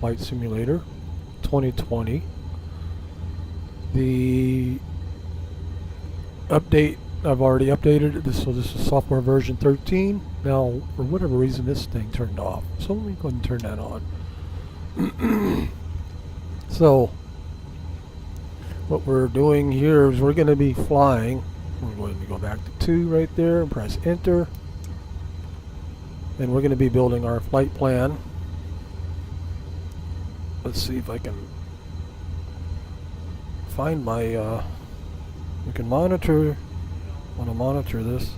Flight Simulator 2020. The update, I've already updated it, so this is software version 13. Now, for whatever reason, this thing turned off. So let me go ahead and turn that on. So, what we're doing here is we're going to be flying. We're going to go back to 2 right there and press enter. And we're going to be building our flight plan. Let's see if I can find my, we can monitor, want to monitor this.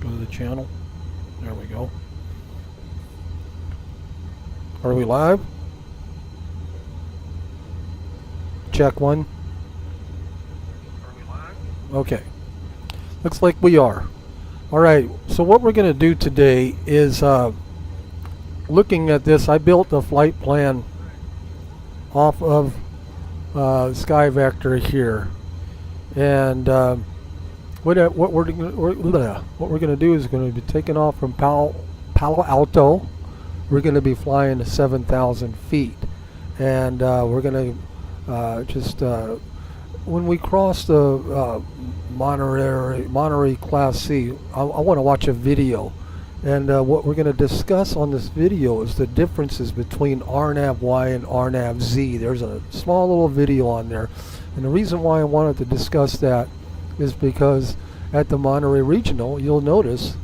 Go to the channel. There we go. Are we live? Check 1. Are we live? Okay. Looks like we are. Alright, so what we're going to do today is looking at this. I built a flight plan off of Sky Vector here. And what we're going to do is going to be taking off from Palo Alto. We're going to be flying to 7,000 feet. And we're going to just, when we cross the Monterey Class C, I want to watch a video. And what we're going to discuss on this video is the differences between RNAV-Y and RNAV-Z. There's a small little video on there. And the reason why I wanted to discuss that is because at the Monterey Regional, you'll notice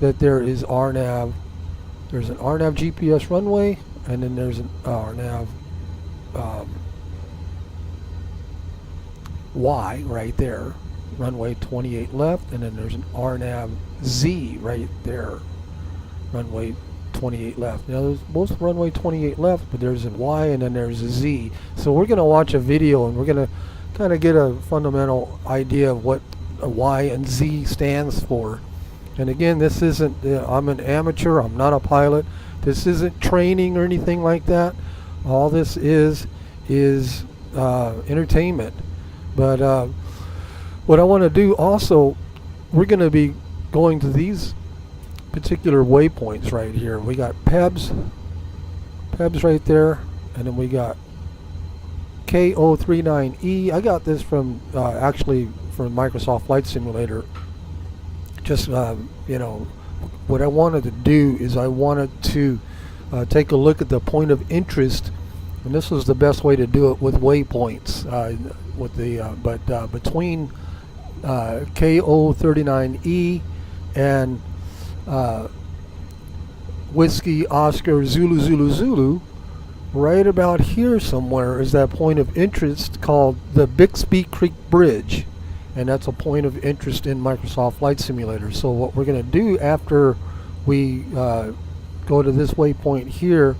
that there is RNAV. There's an RNAV GPS runway, and then there's an RNAV Y right there, runway 28 left, and then there's an RNAV Z right there, runway 28 left. Now there's both runway 28 left, but there's a Y and then there's a Z. So we're going to watch a video and we're going to kind of get a fundamental idea of what a Y and Z stands for. And again, this isn't, I'm an amateur, I'm not a pilot. This isn't training or anything like that. All this is entertainment. But what I want to do also, we're going to be going to these particular waypoints right here. We got PEBs right there, and then we got KO39E. I got this from actually from Microsoft Flight Simulator. Just you know, what I wanted to do is I wanted to take a look at the point of interest, and this was the best way to do it with waypoints. With the between KO39E and Whiskey Oscar Zulu Zulu Zulu, right about here somewhere is that point of interest called the Bixby Creek Bridge, and that's a point of interest in Microsoft Flight Simulator. So what we're going to do after we go to this waypoint here,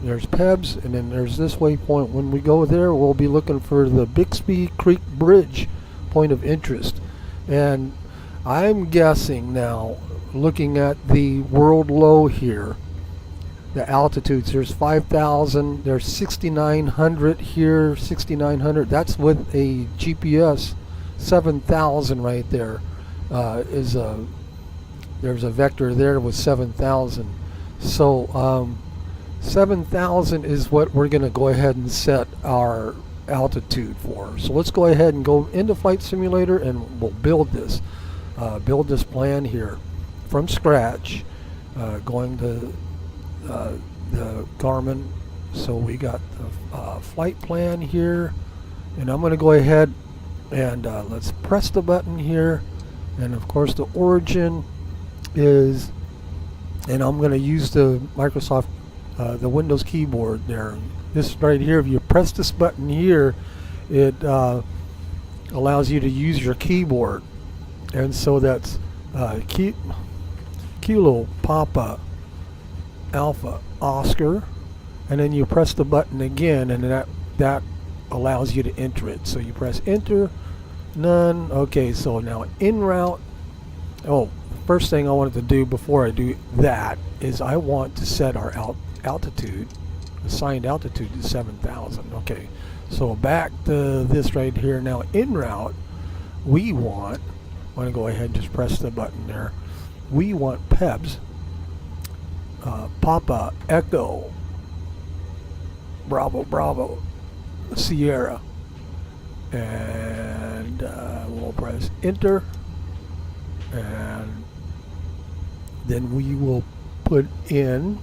there's PEBs, and then there's this waypoint. When we go there, we'll be looking for the Bixby Creek Bridge point of interest. And I'm guessing now, looking at the world low here, the altitudes, there's 5,000, there's 6,900 here, 6,900. That's with a GPS 7,000 right there. There's a vector there with 7,000. So 7,000 is what we're going to go ahead and set our altitude for. So let's go ahead and go into Flight Simulator and we'll build this plan here from scratch, going to the Garmin. So we got the flight plan here, and I'm going to go ahead and let's press the button here, and of course the origin is, and I'm going to use the Microsoft the Windows keyboard there. This right here, if you press this button here, it allows you to use your keyboard. And so that's Kilo Papa Alpha Oscar, and then you press the button again, and that allows you to enter it. So you press enter, none. Okay, so now en route. Oh, first thing I wanted to do before I do that is I want to set our altitude, assigned altitude, to 7,000. Okay, so back to this right here. Now en route, we want want to go ahead and just press the button there. We want PEBs. Papa Echo Bravo Bravo Sierra, and we'll press enter, and then we will put in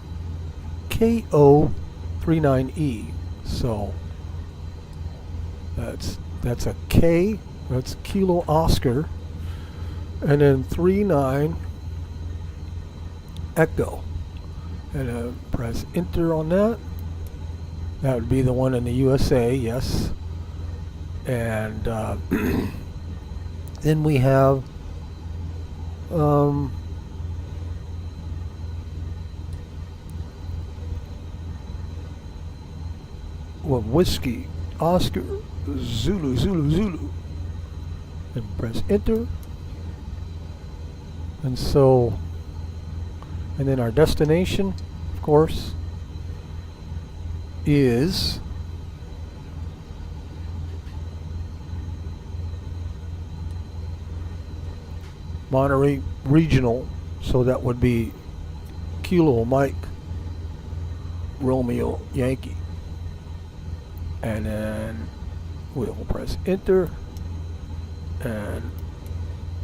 KO39E. So that's a K, that's Kilo Oscar, and then 39 Echo, and press enter on that. That would be the one in the USA, yes. And then we have Whiskey Oscar Zulu Zulu Zulu, and press enter. And so, and then our destination, of course, is Monterey Regional, so that would be Kilo Mike Romeo Yankee, and then we'll press enter, and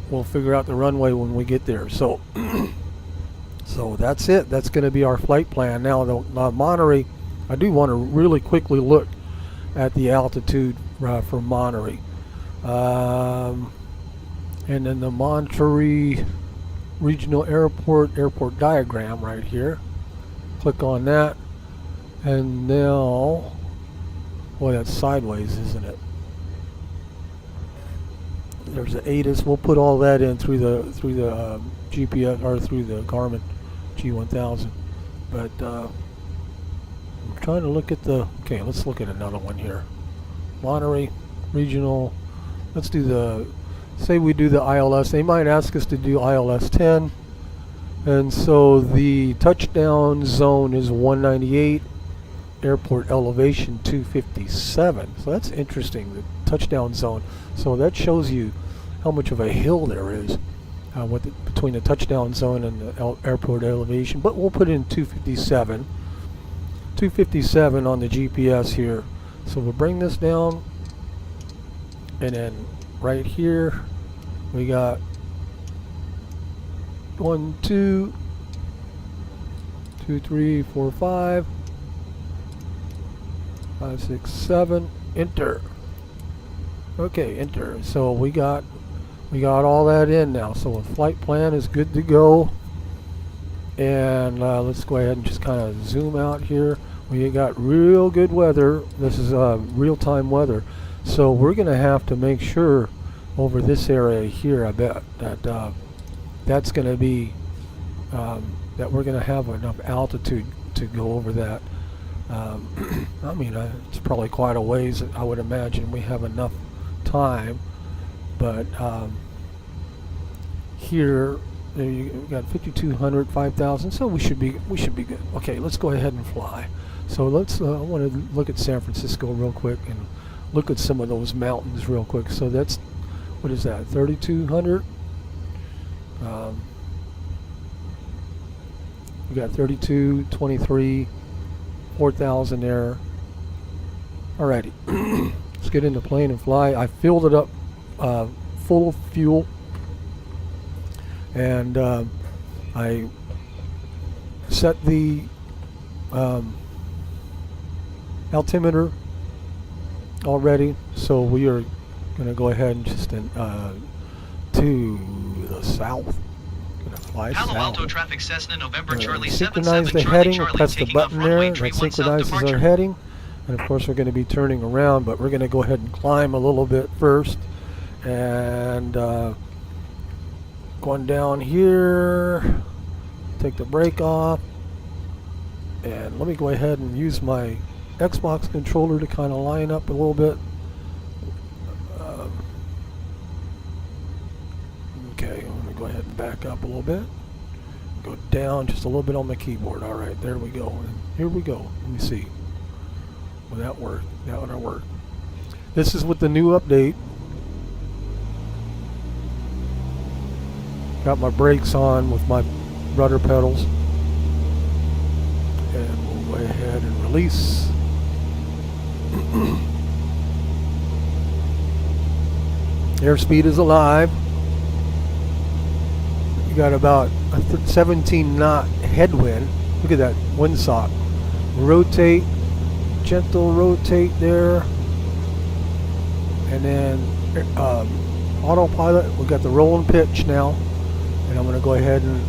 we'll figure out the runway when we get there. So so that's it. That's going to be our flight plan. Now the Monterey, I do want to really quickly look at the altitude for Monterey. And then the Monterey Regional Airport diagram right here. Click on that. And now, boy, that's sideways, isn't it? There's the ATIS. We'll put all that in through the GPS, or through the Garmin G1000. But I'm trying to look at the, okay, let's look at another one here. Monterey Regional. Let's do the, say we do the ILS. They might ask us to do ILS 10. And so the touchdown zone is 198, airport elevation 257. So that's interesting, the touchdown zone. So that shows you how much of a hill there is between the touchdown zone and the airport elevation. But we'll put in 257. 257 on the GPS here. So we'll bring this down, and then right here we got 1, 2, 2, 3, 4, 5, 5, 6, 7. Enter. Okay, enter. So we got all that in now. So the flight plan is good to go. And let's go ahead and just kind of zoom out here. We got real good weather. This is real-time weather. So we're going to have to make sure over this area here, I bet, that that's going to be, that we're going to have enough altitude to go over that. I mean, it's probably quite a ways. I would imagine we have enough time. But here, you got 5,200, 5,000, so we should be good. Okay, let's go ahead and fly. So let's. I want to look at San Francisco real quick and look at some of those mountains real quick. So that's, what is that? 3,200. We got 32, 23, 4,000 there. Alrighty, let's get in the plane and fly. I filled it up full of fuel, and I set the altimeter already, so we are going to go ahead and just to the south. Going to fly Palo south. Alto traffic Cessna November Charlie 77 synchronize the Charlie heading. Charlie Press the taking button off there. runway That 31 south synchronizes departure. our heading, and of course we're going to be turning around, but we're going to go ahead and climb a little bit first, and going down here. Take the brake off, and let me go ahead and use my Xbox controller to kind of line up a little bit. Okay, let me go ahead and back up a little bit. Go down just a little bit on the keyboard. All right, there we go. And here we go. Let me see. Will that work? That would work. This is with the new update. Got my brakes on with my rudder pedals. And we'll go ahead and release. Airspeed is alive. You got about a 17 knot headwind. Look at that windsock. Rotate, gentle rotate there. And then autopilot, we've got the roll and pitch now. And I'm going to go ahead and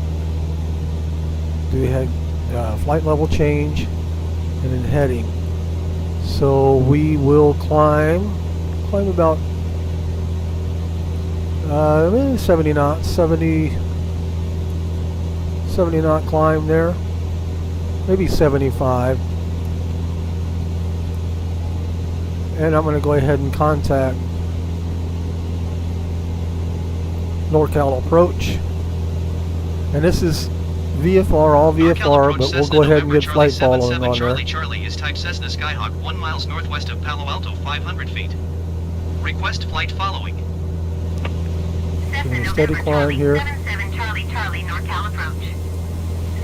do flight level change and then heading. So we will climb about 70 knots, 70 knot climb there, maybe 75. And I'm going to go ahead and contact NorCal approach. And this is VFR, all VFR, but we'll go ahead and get flight following on there. Charlie is type Cessna Skyhawk 1 miles northwest of Palo Alto, 500 feet. Request flight following. Steady climb here. 77 Charlie Charlie NorCal approach.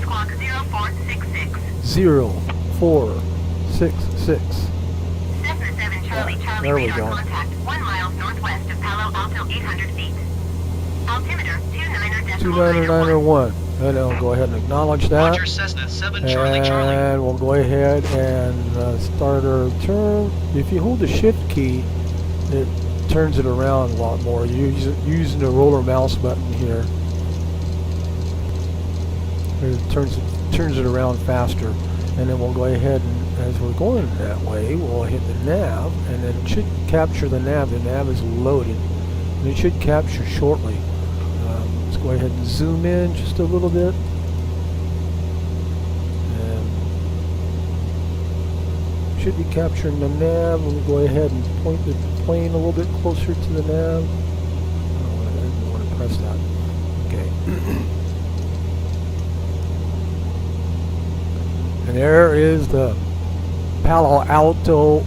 Squawk 0466. 0466. Cessna 7 Charlie Charlie there we radar go. contact 1 mile northwest of Palo Alto, 800 feet. Altimeter 29901. And I'll go ahead and acknowledge that. Roger, Cessna 7 Charlie Charlie. And we'll go ahead and start our turn. If you hold the shift key, it turns it around a lot more. You're using the roller mouse button here. It turns it around faster. And then we'll go ahead and, as we're going that way, we'll hit the nav, and then it should capture the nav. The nav is loaded, and it should capture shortly. Let's go ahead and zoom in just a little bit. And should be capturing the nav. We'll go ahead and point the plane a little bit closer to the nav. I don't want to press that. Okay. And there is the Palo Alto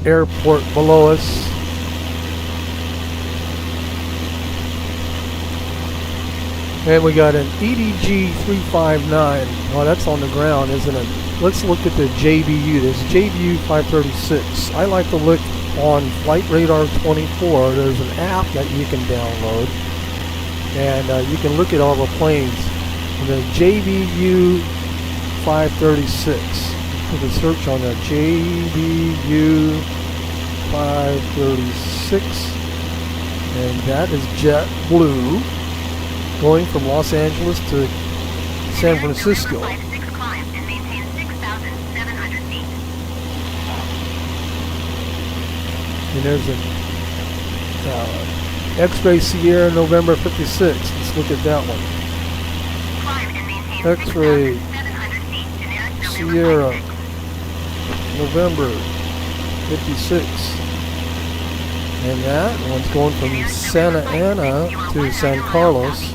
Airport below us. And we got an EDG 359. Oh, that's on the ground, isn't it? Let's look at the JBU. This JBU 536. I like to look on Flight Radar 24. There's an app that you can download, and you can look at all the planes. And the JBU 536. Put a search on the JBU 536, and that is JetBlue, going from Los Angeles to San Francisco. And there's an X-Ray Sierra November 56. Let's look at that one. X-Ray Sierra November 56. And that one's going from Santa Ana to San Carlos.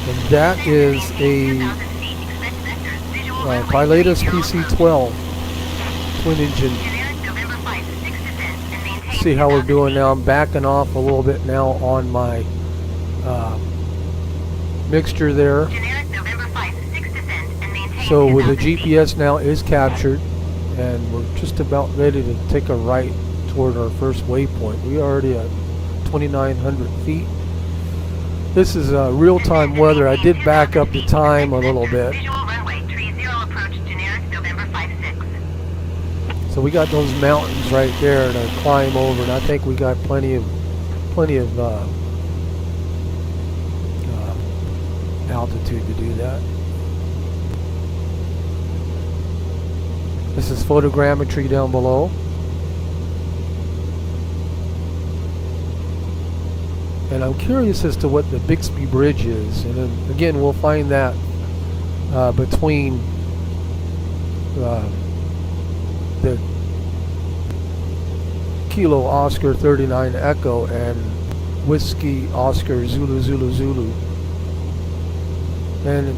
And that is a Pilatus PC-12 twin engine. See how we're doing now. I'm backing off a little bit now on my mixture there. So with the GPS now is captured, and we're just about ready to take a right toward our first waypoint. We are already at 2,900 feet. This is real-time weather. I did back up the time a little bit. So we got those mountains right there to climb over, and I think we got plenty of altitude to do that. This is photogrammetry down below. And I'm curious as to what the Bixby Bridge is. And then, again, we'll find that between the Kilo Oscar 39 Echo and Whiskey Oscar Zulu Zulu Zulu. And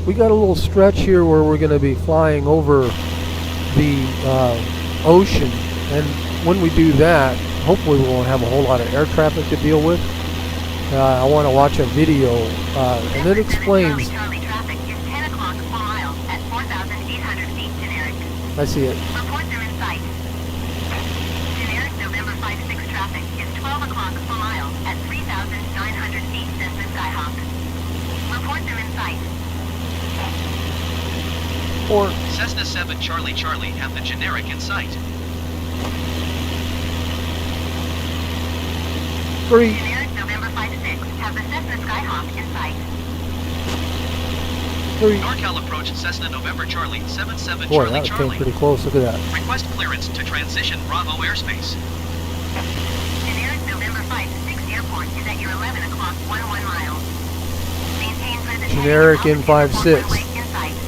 we got a little stretch here where we're going to be flying over the ocean, and when we do that, hopefully we won't have a whole lot of air traffic to deal with. I want to watch a video, and it explains. Charlie traffic is 10 o'clock 4 miles at 4,800 feet generic. I see it. Reports are in sight. Generic November 5-6 traffic is 12 o'clock 4 miles at 3,900 feet Cessna Skyhawk. Reports are in sight. Or Cessna 7 Charlie Charlie have the generic in sight. 3. Generic November 5-6 have the Cessna Skyhawk in sight. 3. NorCal approach Cessna November Charlie 77 Boy, Charlie that came Charlie. pretty close. Look at that. Request clearance to transition Bravo airspace. Generic November 5-6 airport is at your 11 o'clock 11 miles. Maintain present Generic heading in altitude 5-6. runway in sight.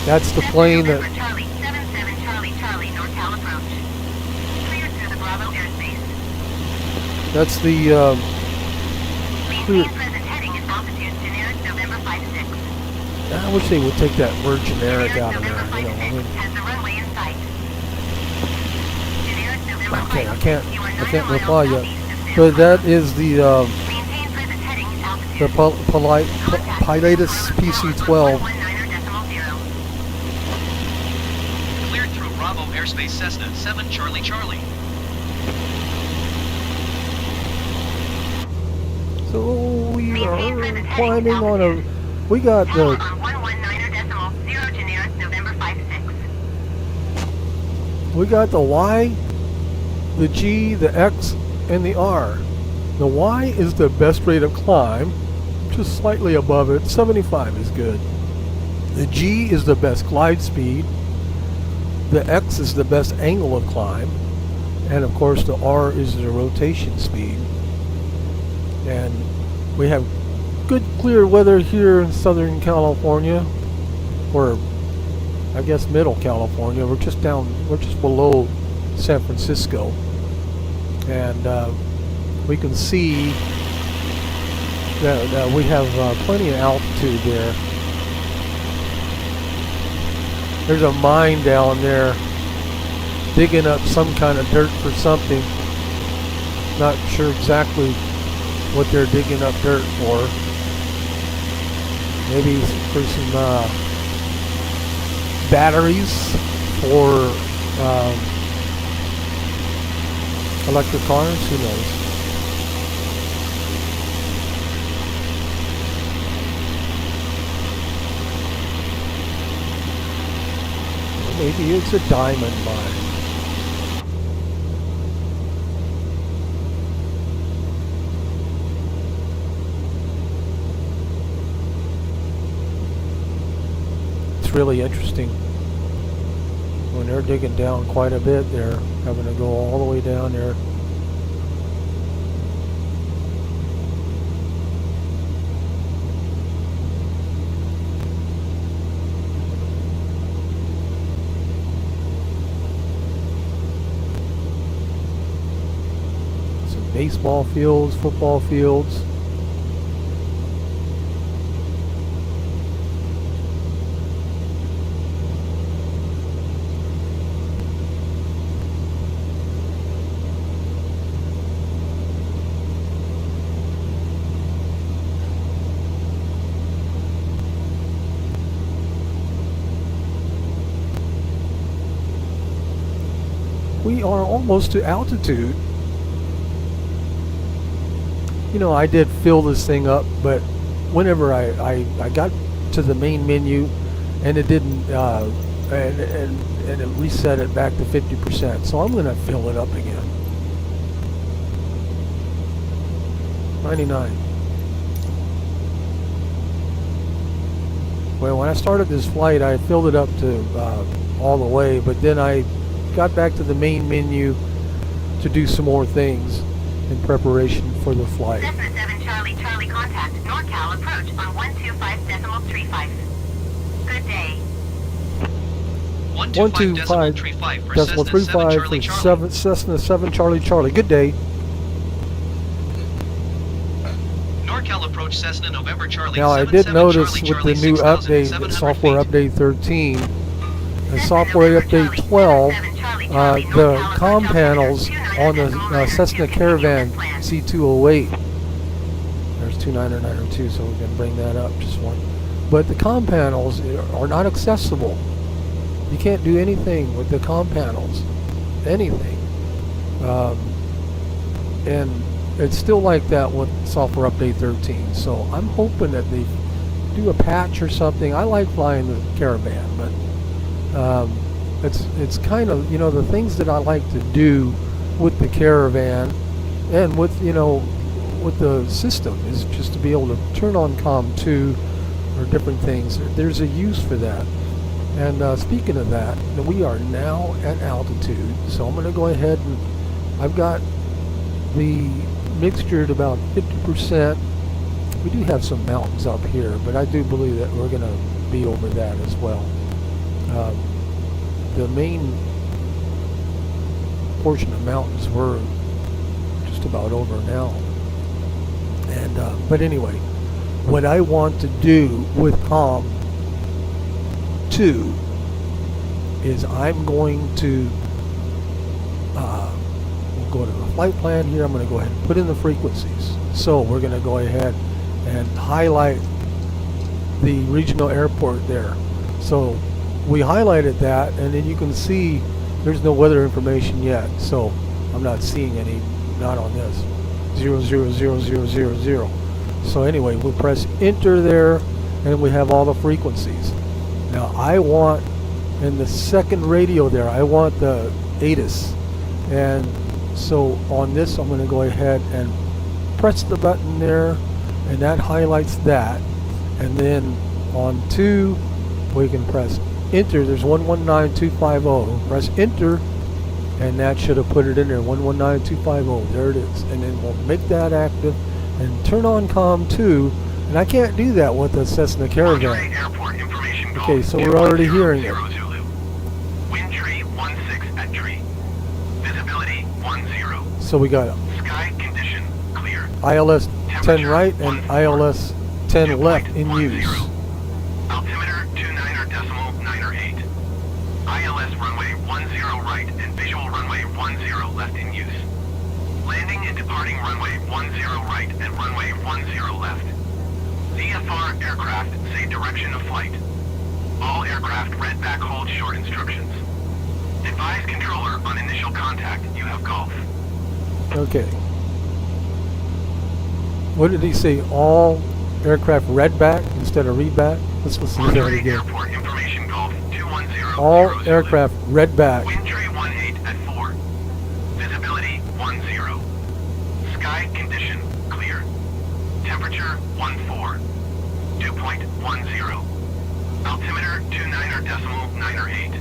That's the Cessna plane that. November Charlie 77 Charlie Charlie NorCal approach. Clear through the Bravo airspace. That's the. Maintain present heading and altitude generic November 5-6. I wish they would take that word generic out of November there. You know, I 5-6 mean, has the runway in sight. Generic November okay, 5-6, I can't you are 9 reply miles yet. southeast of San But that Francisco. is the Maintain present heading and altitude. Pilatus PC-12. 119.0. Cleared through Bravo airspace Cessna 7 Charlie Charlie. So we are climbing on a. We got Tower the. on 119.0 generic November 5-6. We got the Y, the G, the X, and the R. The Y is the best rate of climb, just slightly above it. 75 is good. The G is the best glide speed. The X is the best angle of climb. And of course the R is the rotation speed. And we have good clear weather here in Southern California, or I guess Middle California. We're just below San Francisco, and we can see that we have plenty of altitude there. There's a mine down there digging up some kind of dirt for something. Not sure exactly what they're digging up dirt for. Maybe for some batteries for electric cars, who knows. Maybe it's a diamond mine. It's really interesting. When they're digging down quite a bit, they're having to go all the way down there. Some baseball fields, football fields. We are almost to altitude. You know, I did fill this thing up, but whenever I got to the main menu, and it didn't, and it reset it back to 50%. So I'm going to fill it up again. 99. Well, when I started this flight, I filled it up to all the way, but then I got back to the main menu to do some more things in preparation for the flight. Cessna 7 Charlie Charlie contact NorCal approach on 125.35. Good day. 125.35 for Cessna 7 Charlie Charlie. Cessna 7 Charlie Charlie. Good day. NorCal approach Cessna November Charlie. Now I 7 did 7 notice Charlie, with Charlie, the new update, 6,700 software feet. update 13, and software update 12, the comm panels on the Cessna Caravan C208 290902, so we can bring that up just one. But the comm panels are not accessible. You can't do anything with the comm panels, anything. And it's still like that with software update 13. So I'm hoping that they do a patch or something. I like flying the Caravan, but it's kind of, you know, the things that I like to do with the Caravan and with, you know, with the system is just to be able to turn on COM2 or different things. There's a use for that. And speaking of that, we are now at altitude, so I'm going to go ahead and I've got the mixture at about 50%. We do have some mountains up here, but I do believe that we're going to be over that as well. The main portion of mountains we're just about over now. And but anyway, what I want to do with COM 2 is I'm going to we'll go to the flight plan here. I'm going to go ahead and put in the frequencies. So we're going to go ahead and highlight the regional airport there. So we highlighted that, and then you can see there's no weather information yet. So I'm not seeing any, not on this. 00000. So anyway, we'll press enter there, and we have all the frequencies. Now I want, in the second radio there, I want the ATIS. And so on this, I'm going to go ahead and press the button there, and that highlights that. And then on 2, we can press enter. There's 119250. Press enter, and that should have put it in there. 119250. There it is. And then we'll make that active and turn on COM2. And I can't do that with the Cessna Caravan. Okay, so we're already hearing it. Wind tree 16 at tree. Visibility 10. So we got Sky condition clear. ILS 10 right and ILS 10 left in use. Altimeter 29.908. ILS runway 10 right and visual runway 10 left in use. Landing and departing runway 10 right and runway 10 left. VFR aircraft say direction of flight. All aircraft read back hold short instructions. Advise controller on initial contact you have golf. Okay. What did he say? All aircraft read back instead of read back? Let's listen to that again. Airport information golf 210. All aircraft read back. Wind tree 18 at 4. Visibility 10. Sky condition clear. Temperature 14. Dew point 10. Altimeter 29.908.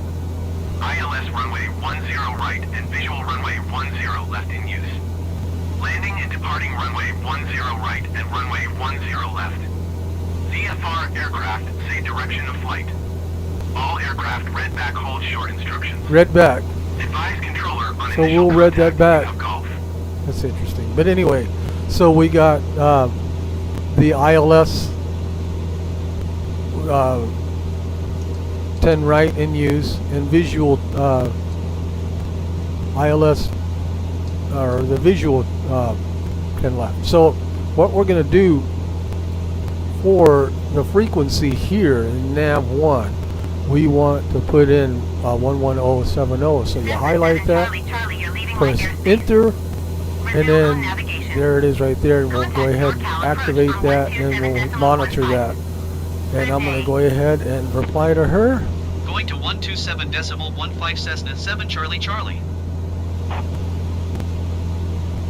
ILS runway 10 right and visual runway 10 left in use. Landing and departing runway 10 right and runway 10 left. VFR aircraft say direction of flight. All aircraft read back hold short instructions. Read back. Advise controller on So we'll read that back. That's interesting. But anyway, so we got the ILS 10 right in use, and visual ILS or the visual 10 left. So what we're going to do for the frequency here in nav 1, we want to put in 11070. So you highlight that, press enter, and then there it is right there, and we'll go ahead and activate that, and then we'll monitor that. And I'm going to go ahead and reply to her. Going to 127.15 Cessna 7 Charlie Charlie.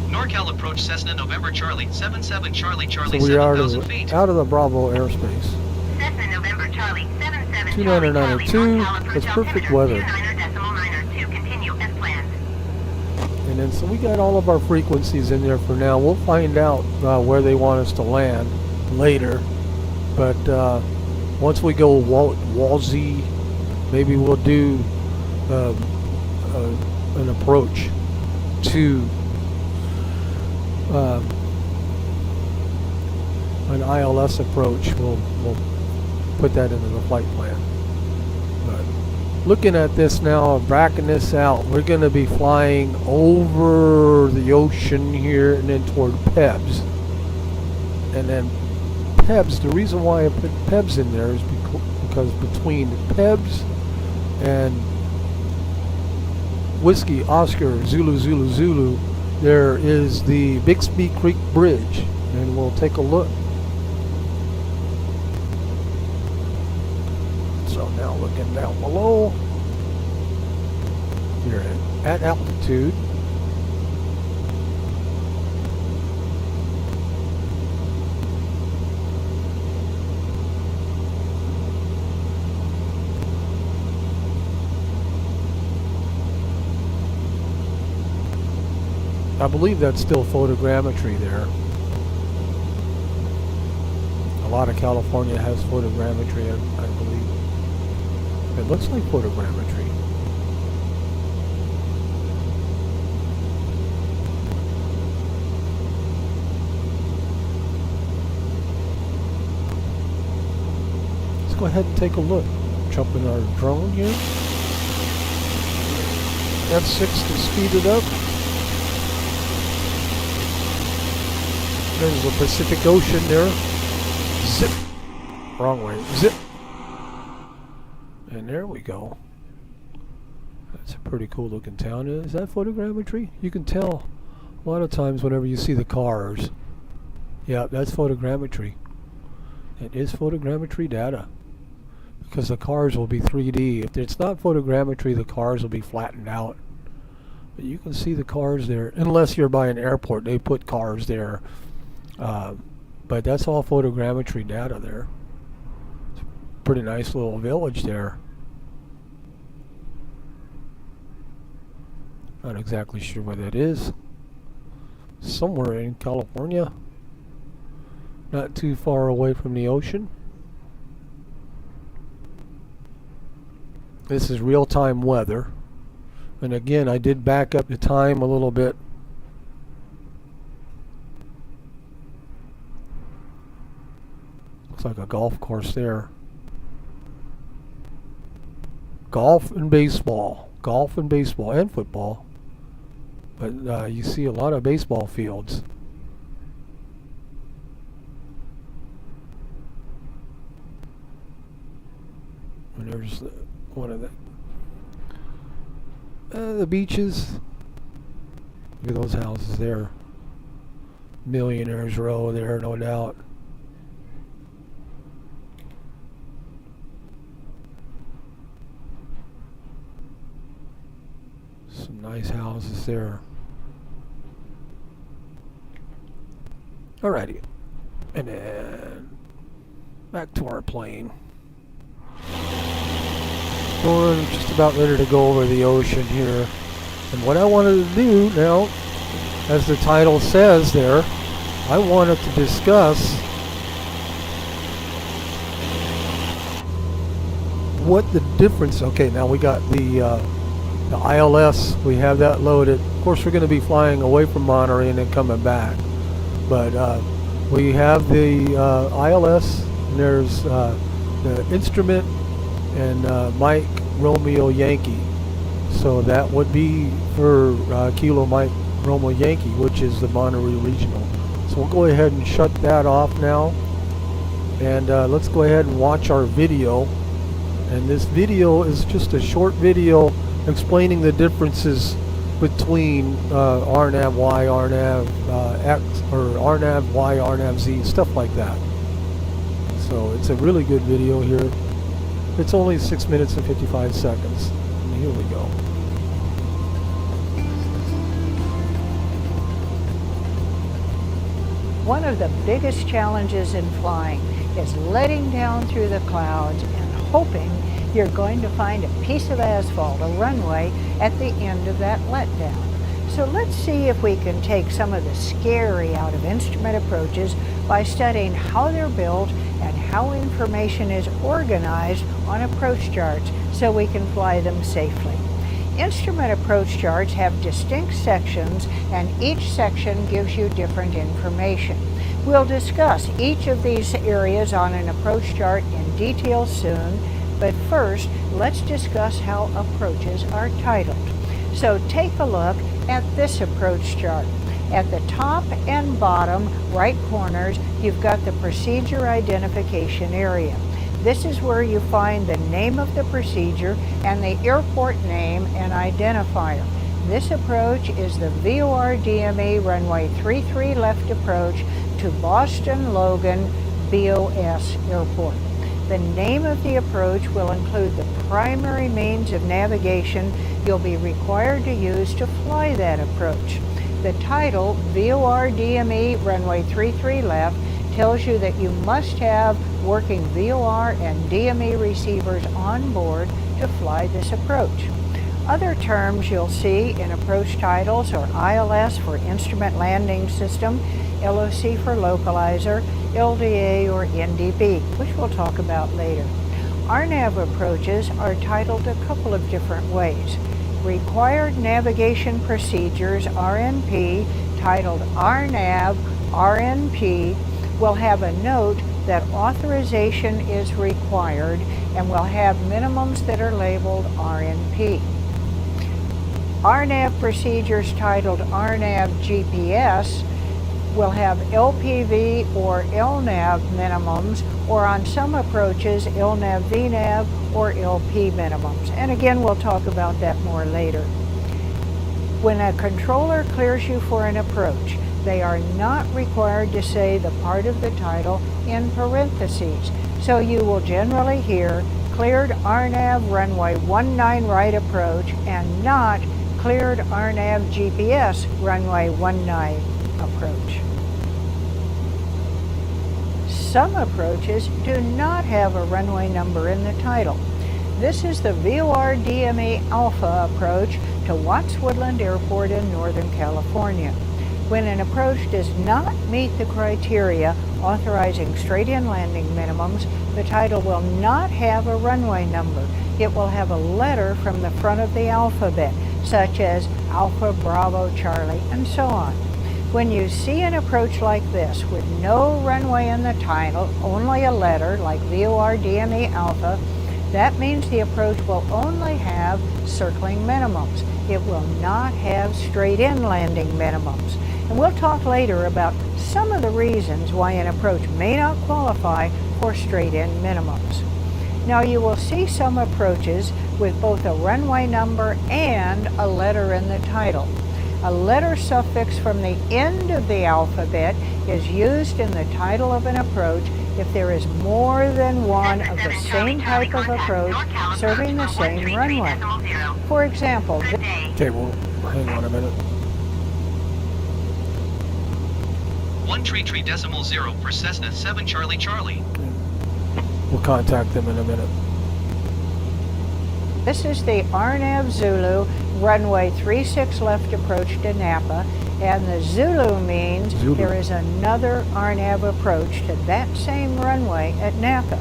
NorCal approach Cessna November Charlie 77 Charlie Charlie So we are 7,000 feet. out of the Bravo airspace. Cessna November Charlie 77 2902. It's perfect weather. 29.902. Continue as planned. And then so we got all of our frequencies in there for now. We'll find out where they want us to land later. But once we go Walsey, maybe we'll do an approach to an ILS approach. We'll put that into the flight plan. But looking at this now, backing this out, we're going to be flying over the ocean here and then toward Pebs. And then PEBS, the reason why I put PEBS in there is because between PEBS and Whiskey, Oscar, Zulu, Zulu, Zulu, there is the Bixby Creek Bridge, and we'll take a look. So now looking down below, you're at altitude. I believe that's still photogrammetry there. A lot of California has photogrammetry, I believe. It looks like photogrammetry. Let's go ahead and take a look. Jump in our drone here. F6 to speed it up. There's the Pacific Ocean there. Zip. Wrong way. Zip. And there we go. That's a pretty cool looking town. Is that photogrammetry? You can tell a lot of times whenever you see the cars. Yeah, that's photogrammetry. It is photogrammetry data. Because the cars will be 3D. If it's not photogrammetry, the cars will be flattened out. But you can see the cars there. Unless you're by an airport, they put cars there. But that's all photogrammetry data there. It's a pretty nice little village there. Not exactly sure where that is. Somewhere in California. Not too far away from the ocean. This is real-time weather. And again, I did back up the time a little bit. Looks like a golf course there. Golf and baseball. Golf and baseball and football. But you see a lot of baseball fields. And there's one of the beaches. Look at those houses there. Millionaires Row there, no doubt. Some nice houses there. Alrighty. And then back to our plane. We're just about ready to go over the ocean here. And what I wanted to do now, as the title says there, I wanted to discuss what the difference. Okay, now we got the ILS. We have that loaded. Of course, we're going to be flying away from Monterey and then coming back. But we have the ILS. And there's the instrument and Mike Romeo Yankee. So that would be for Kilo Mike Romeo Yankee, which is the Monterey Regional. So we'll go ahead and shut that off now. And let's go ahead and watch our video. And this video is just a short video explaining the differences between RNAV Y, RNAV X, or RNAV Y, RNAV Z, stuff like that. So it's a really good video here. It's only 6 minutes and 55 seconds. And here we go. One of the biggest challenges in flying is letting down through the clouds and hoping you're going to find a piece of asphalt, a runway, at the end of that letdown. So let's see if we can take some of the scary out of instrument approaches by studying how they're built and how information is organized on approach charts so we can fly them safely. Instrument approach charts have distinct sections, and each section gives you different information. We'll discuss each of these areas on an approach chart in detail soon, but first, let's discuss how approaches are titled. So take a look at this approach chart. At the top and bottom right corners, you've got the procedure identification area. This is where you find the name of the procedure and the airport name and identifier. This approach is the VOR DME runway 33 left approach to Boston Logan BOS Airport. The name of the approach will include the primary means of navigation you'll be required to use to fly that approach. The title, VOR DME runway 33 left, tells you that you must have working VOR and DME receivers on board to fly this approach. Other terms you'll see in approach titles are ILS for Instrument Landing System, LOC for Localizer, LDA or NDB, which we'll talk about later. RNAV approaches are titled a couple of different ways. Required Navigation Procedures, RNP, titled RNAV, RNP, will have a note that authorization is required and will have minimums that are labeled RNP. RNAV procedures titled RNAV GPS will have LPV or LNAV minimums, or on some approaches LNAV VNAV or LP minimums. And again, we'll talk about that more later. When a controller clears you for an approach, they are not required to say the part of the title in parentheses. So you will generally hear cleared RNAV runway 19 right approach and not cleared RNAV GPS runway 19 approach. Some approaches do not have a runway number in the title. This is the VOR DME Alpha approach to Watts Woodland Airport in Northern California. When an approach does not meet the criteria authorizing straight-in landing minimums, the title will not have a runway number. It will have a letter from the front of the alphabet, such as Alpha, Bravo, Charlie, and so on. When you see an approach like this with no runway in the title, only a letter like VOR DME Alpha, that means the approach will only have circling minimums. It will not have straight-in landing minimums. And we'll talk later about some of the reasons why an approach may not qualify for straight-in minimums. Now you will see some approaches with both a runway number and a letter in the title. A letter suffix from the end of the alphabet is used in the title of an approach if there is more than one of the same type of approach serving the same runway. For example, Okay, well, hang on a minute. 133.0 for Cessna 7 Charlie Charlie. We'll contact them in a minute. this is the RNAV Zulu runway 36 left approach to Napa, and the Zulu means there is another RNAV approach to that same runway at Napa.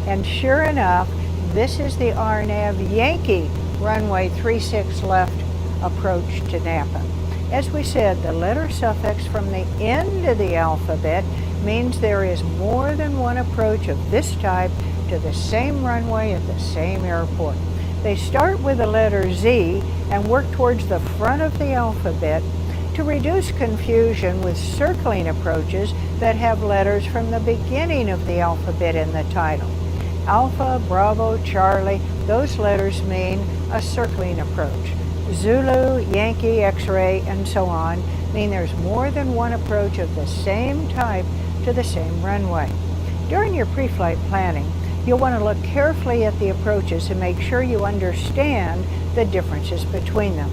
And sure enough, this is the RNAV Yankee runway 36 left approach to Napa. As we said, the letter suffix from the end of the alphabet means there is more than one approach of this type to the same runway at the same airport. They start with the letter Z and work towards the front of the alphabet to reduce confusion with circling approaches that have letters from the beginning of the alphabet in the title. Alpha, Bravo, Charlie, those letters mean a circling approach. Zulu, Yankee, X-ray, and so on mean there's more than one approach of the same type to the same runway. During your pre-flight planning, you'll want to look carefully at the approaches and make sure you understand the differences between them.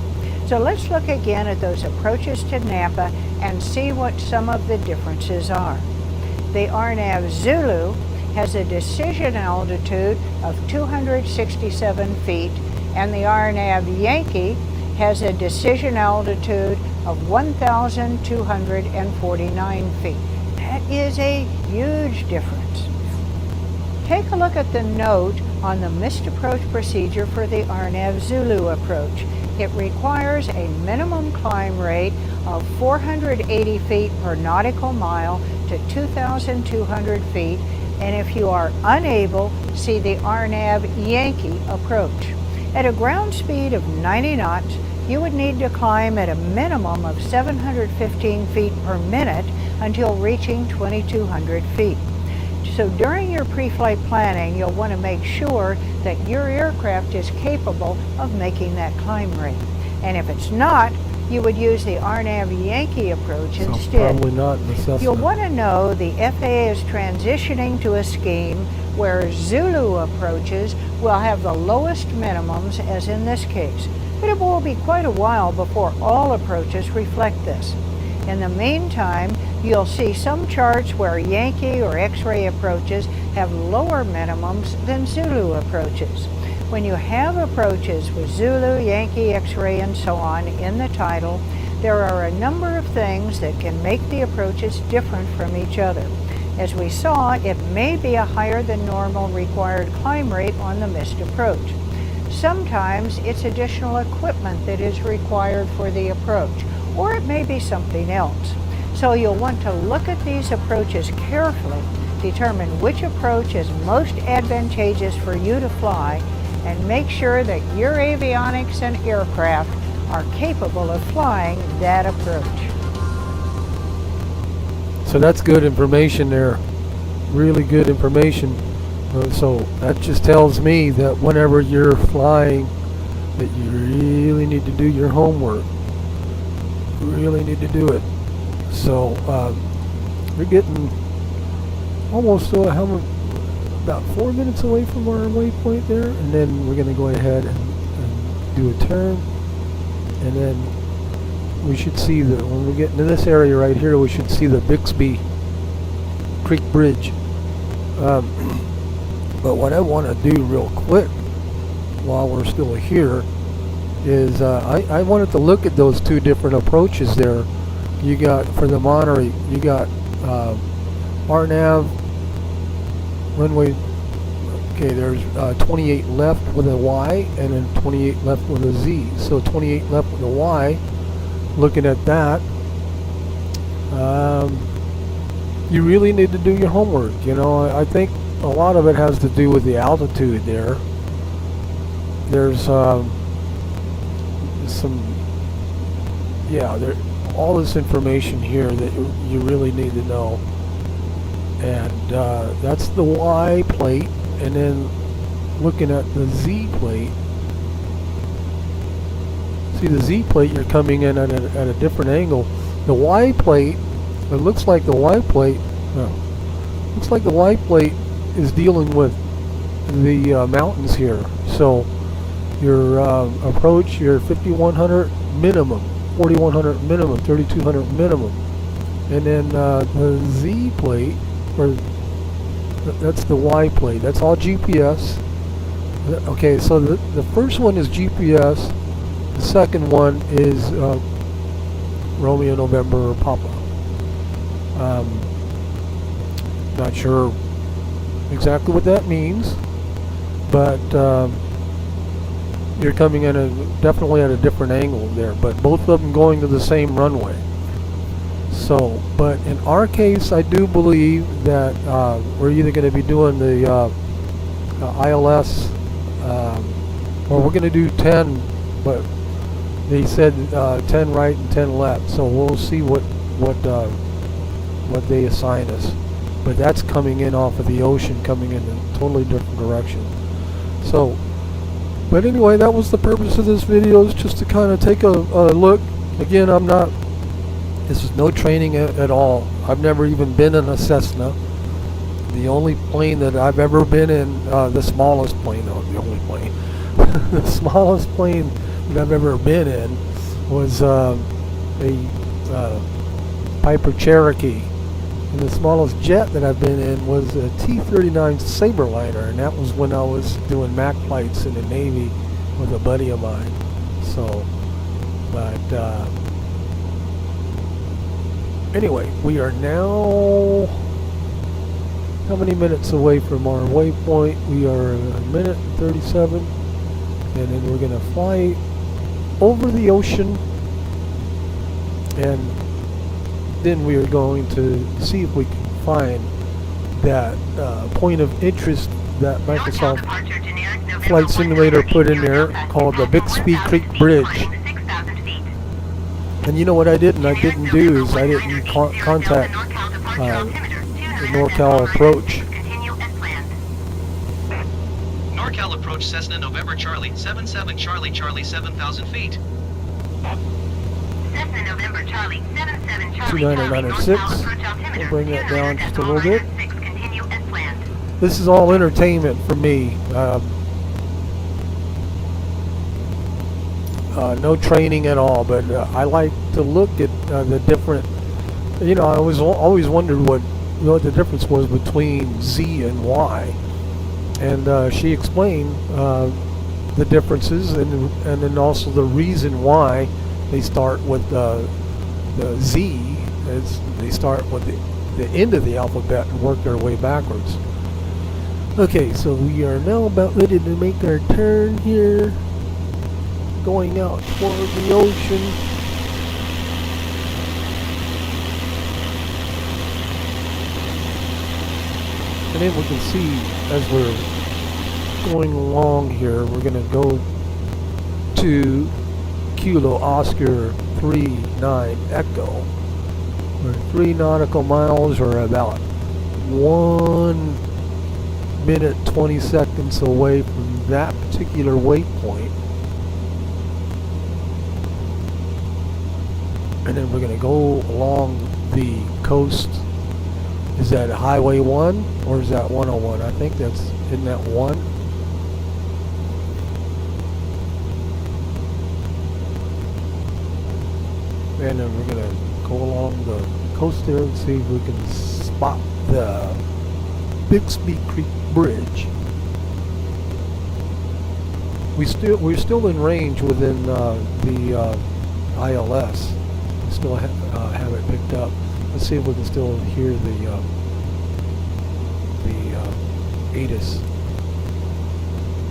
So let's look again at those approaches to Napa and see what some of the differences are. The RNAV Zulu has a decision altitude of 267 feet, and the RNAV Yankee has a decision altitude of 1,249 feet. That is a huge difference. Take a look at the note on the missed approach procedure for the RNAV Zulu approach. It requires a minimum climb rate of 480 feet per nautical mile to 2,200 feet, and if you are unable, see the RNAV Yankee approach. At a ground speed of 90 knots, you would need to climb at a minimum of 715 feet per minute until reaching 2,200 feet. So during your pre-flight planning, you'll want to make sure that your aircraft is capable of making that climb rate. And if it's not, you would use the RNAV Yankee approach So instead. probably not in the Cessna. You'll want to know the FAA is transitioning to a scheme where Zulu approaches will have the lowest minimums, as in this case. But it will be quite a while before all approaches reflect this. In the meantime, you'll see some charts where Yankee or X-ray approaches have lower minimums than Zulu approaches. When you have approaches with Zulu, Yankee, X-ray, and so on in the title, there are a number of things that can make the approaches different from each other. As we saw, it may be a higher than normal required climb rate on the missed approach. Sometimes it's additional equipment that is required for the approach, or it may be something else. So you'll want to look at these approaches carefully, determine which approach is most advantageous for you to fly, and make sure that your avionics and aircraft are capable of flying that approach. So that's good information there. Really good information. So that just tells me that whenever you're flying, that you really need to do your homework. You really need to do it. So we're getting almost about 4 minutes away from our waypoint there, and then we're going to go ahead and do a turn, and then we should see when we get into this area right here, we should see the Bixby Creek Bridge. But what I want to do real quick while we're still here is I wanted to look at those two different approaches there. You got, for the Monterey, you got RNAV runway. Okay, there's 28 left with a Y and then 28 left with a Z. So 28 left with a Y. Looking at that, you really need to do your homework. You know, I think a lot of it has to do with the altitude there. There's all this information here that you really need to know. And that's the Y plate, and then looking at the Z plate. See, the Z plate, you're coming in at a different angle. The Y plate, it looks like the Y plate, is dealing with the mountains here. So your approach, your 5100 minimum, 4100 minimum, 3200 minimum, and then the Z plate, or that's the Y plate. That's all GPS. Okay, so the first one is GPS. The second one is Romeo, November, Papa. Not sure exactly what that means, but you're coming in definitely at a different angle there, but both of them going to the same runway. So, but in our case, I do believe that we're either going to be doing the ILS, or we're going to do 10, but they said 10 right and 10 left. So we'll see what they assign us. But that's coming in off of the ocean, coming in a totally different direction. So, but anyway, that was the purpose of this video, is just to kind of take a look. Again, this is no training at all. I've never even been in a Cessna. The only plane that I've ever been in, the smallest plane, the smallest plane that I've ever been in was a Piper Cherokee. And the smallest jet that I've been in was a T-39 Saberliner, and that was when I was doing MAC flights in the Navy with a buddy of mine. So, but anyway, we are now how many minutes away from our waypoint? We are a minute and 37, and then we're going to fly over the ocean, and then we are going to see if we can find that point of interest that Microsoft Flight Simulator put in there, called the Bixby Creek Bridge. And you know what I didn't do is I didn't contact the NorCal approach. Continue as planned. NorCal approach Cessna November Charlie 77 Charlie Charlie 7,000 feet. Cessna November Charlie 77 Charlie 2996. Charlie, approach altimeter We'll bring that down just a little bit. 29.6, continue as planned. This is all entertainment for me. No training at all, but I like to look at the different. You know, I always wondered what the difference was between Z and Y, and she explained the differences, and then also the reason why they start with the Z. They start with the end of the alphabet and work their way backwards. Okay, so we are now about ready to make our turn here, going out toward the ocean. And then we can see as we're going along here, we're going to go to Kilo Oscar 39 Echo. We're 3 nautical miles, or about 1 minute 20 seconds away from that particular waypoint. And then we're going to go along the coast. Is that Highway 1 or is that 101? I think that's in that 1. And then we're going to go along the coast there and see if we can spot the Bixby Creek Bridge. We're still in range within the ILS. We still have it picked up. Let's see if we can still hear the ATIS.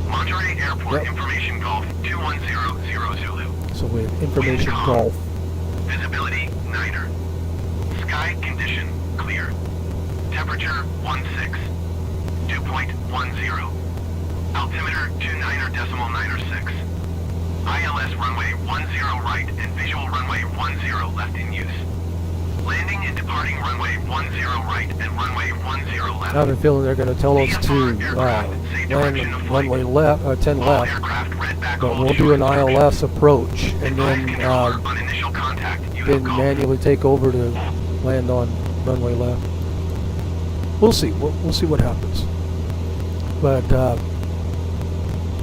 Monterey Airport, Yep. information Golf 2100 Zulu. So we have information golf. Visibility 9er. Sky condition clear. Temperature 16. Dew point 10. Altimeter 29.96. ILS runway 10 right and visual runway 10 left in use. Landing and departing runway 10 right and runway 10 left. I have a feeling they're going to tell us to land runway left, 10 All left, aircraft read back but all we'll do an short ILS approach and Advise then controller on initial contact. You have golf. manually take over to land on runway left. We'll see. We'll see what happens. But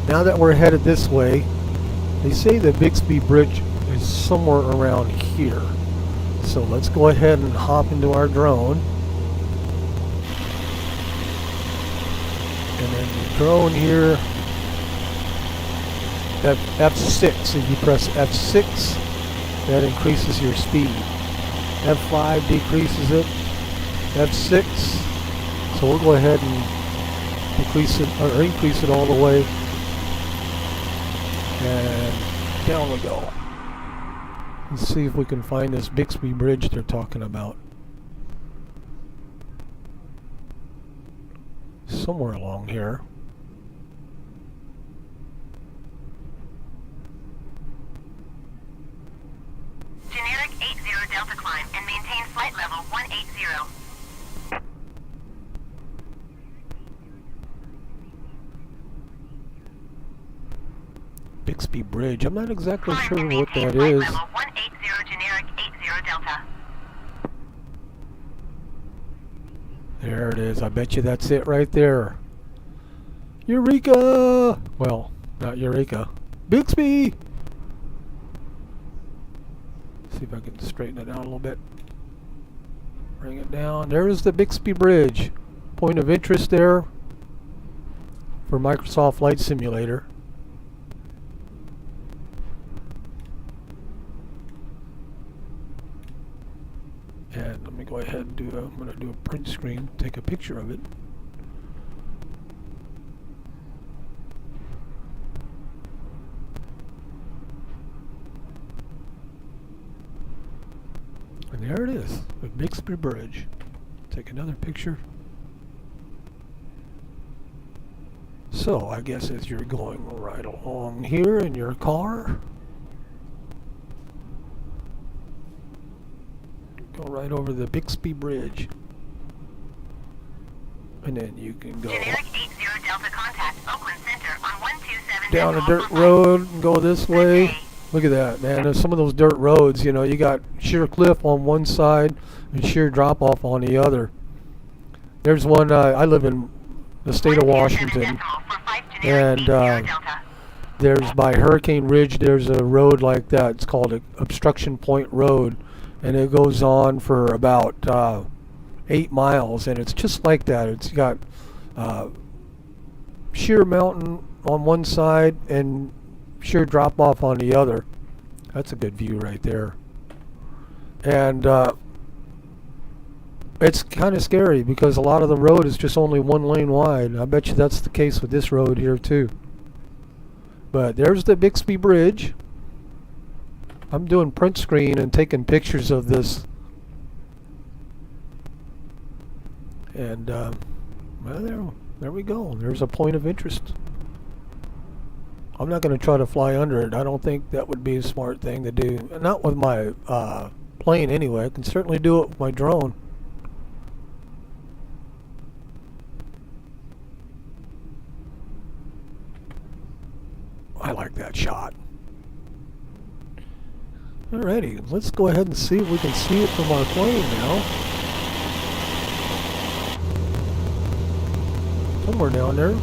now that we're headed this way, they say the Bixby Bridge is somewhere around here. So let's go ahead and hop into our drone. And then the drone here, F6, if you press F6, that increases your speed. F5 decreases it. F6, so we'll go ahead and decrease it, or increase it all the way. And down we go. Let's see if we can find this Bixby Bridge they're talking about. Somewhere along here. Generic 80 Delta climb and maintain flight level 180. Bixby Bridge. I'm not exactly Climb sure and what maintain that flight is. level 180 generic 80 Delta. There it is. I bet you that's it right there. Eureka! Well, not Eureka. Bixby! See if I can straighten it out a little bit. Bring it down. There's the Bixby Bridge. Point of interest there for Microsoft Flight Simulator. And let me go ahead and I'm going to do a print screen, take a picture of it. And there it is, the Bixby Bridge. Take another picture. So I guess as you're going right along here in your car, Go right over the Bixby Bridge. And then you can go Generic 80 Delta contact Oakland Center on 127 down a Decimal dirt Phi. road and go this way. Okay. Look at that, man. There's some of those dirt roads, you know, you got sheer cliff on one side and sheer drop off on the other. There's one, I live in the state of 127 Washington, decimal for 5 generic and 80 Delta. there's by Hurricane Ridge, there's a road like that. It's called a Obstruction Point Road, and it goes on for about 8 miles, and it's just like that. It's got sheer mountain on one side and sheer drop off on the other. That's a good view right there. And it's kind of scary because a lot of the road is just only one lane wide. I bet you that's the case with this road here too. But there's the Bixby Bridge. I'm doing print screen and taking pictures of this. And well, there we go. There's a point of interest. I'm not going to try to fly under it. I don't think that would be a smart thing to do. Not with my plane anyway. I can certainly do it with my drone. I like that shot. Alrighty, let's go ahead and see if we can see it from our plane now. Somewhere down there.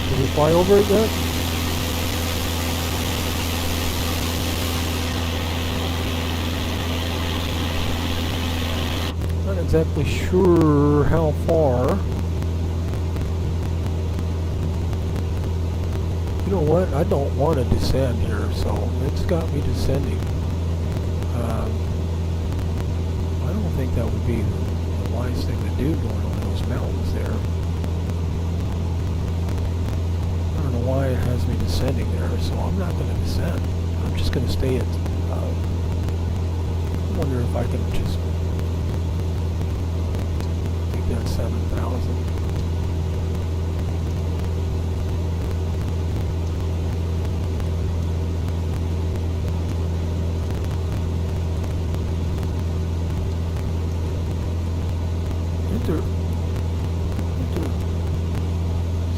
Did we fly over it yet? Not exactly sure how far. You know what? I don't want to descend here, so it's got me descending. I don't think that would be the wise thing to do going over those mountains there. I don't know why it has me descending there, so I'm not going to descend. I'm just going to stay at... I wonder if I can just... take that 7,000.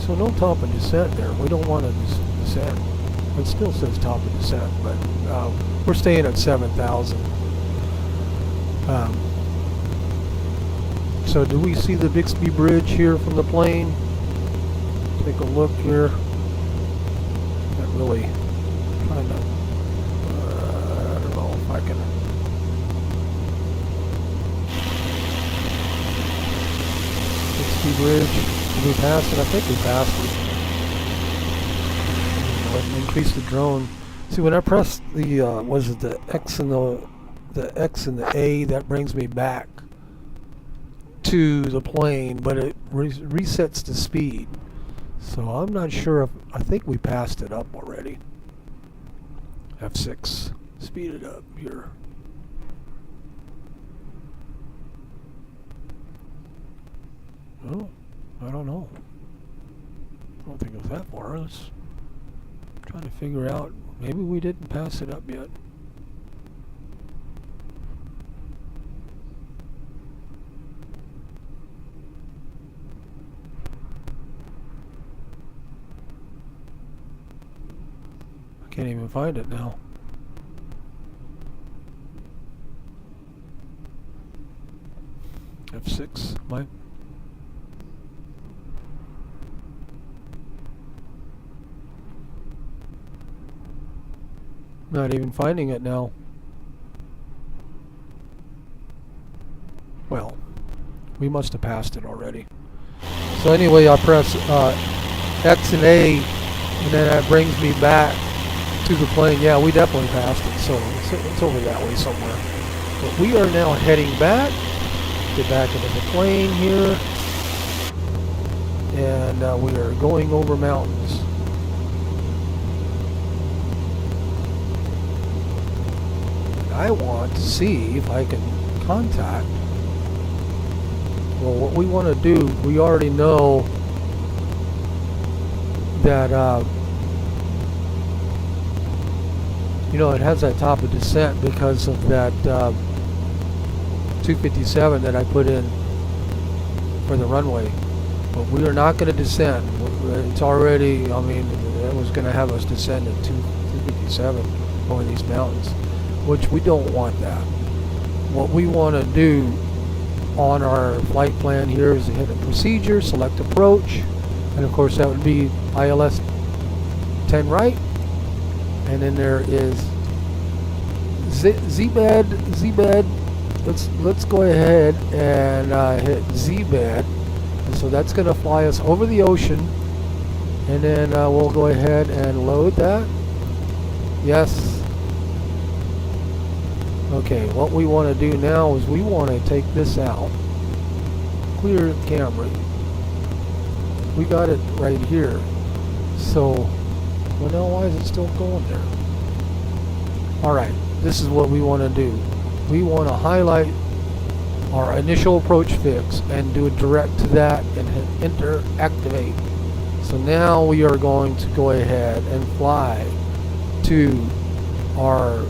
So no top of descent there. We don't want to descend. It still says top of descent, but we're staying at 7,000. So do we see the Bixby Bridge here from the plane? Take a look here. Not really trying to... I don't know if I can... Bixby Bridge. Did we pass it? I think we passed it. Let me increase the drone. See, when I press the was it the X and the X and the A, that brings me back to the plane, but it resets the speed. So I'm not sure if I think we passed it up already. F6, speed it up here. Oh, I don't know. I don't think it was that far. Let's try to figure out. Maybe we didn't pass it up yet. I can't even find it now. F6, Mike. Not even finding it now. Well, we must have passed it already. So anyway, I press X and A, and then that brings me back to the plane. Yeah, we definitely passed it, so it's over that way somewhere. But we are now heading back. Get back into the plane here. And we are going over mountains. I want to see if I can contact. Well, what we want to do, we already know that You know, it has that top of descent because of that 257 that I put in for the runway. But we are not going to descend. It's already, I mean, it was going to have us descend at 257 over these mountains, which we don't want that. What we want to do on our flight plan here is to hit a procedure, select approach, and of course that would be ILS 10 right, and then there is Z-bed. Let's go ahead and hit Z-bed, and so that's going to fly us over the ocean, and then we'll go ahead and load that. Yes. Okay, what we want to do now is we want to take this out. Clear camera. We got it right here. So, well, now why is it still going there? Alright, this is what we want to do. We want to highlight our initial approach fix and do a direct to that and hit enter, activate. So now we are going to go ahead and fly to our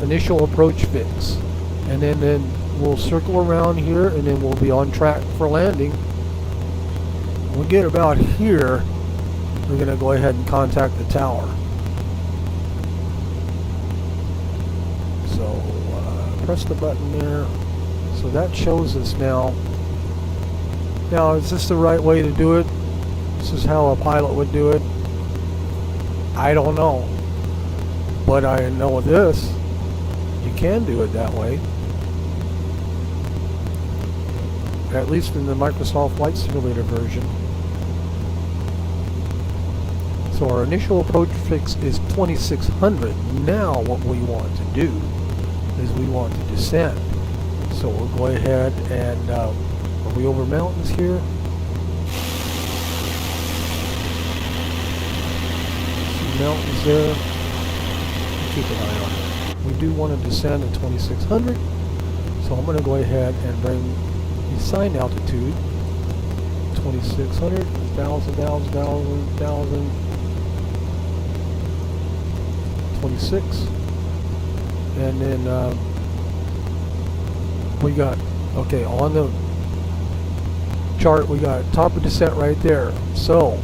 initial approach fix, and then we'll circle around here, and then we'll be on track for landing. When we get about here, we're going to go ahead and contact the tower. So press the button there. So that shows us now. Now, is this the right way to do it? This is how a pilot would do it. I don't know, but I know this. You can do it that way. At least in the Microsoft Flight Simulator version. So our initial approach fix is 2600. Now what we want to do is we want to descend. So we'll go ahead and are we over mountains here? See mountains there. Keep an eye on it. We do want to descend at 2600, so I'm going to go ahead and bring the assigned altitude 2600, 1000, 26, and then we got, okay, on the chart we got top of descent right there, so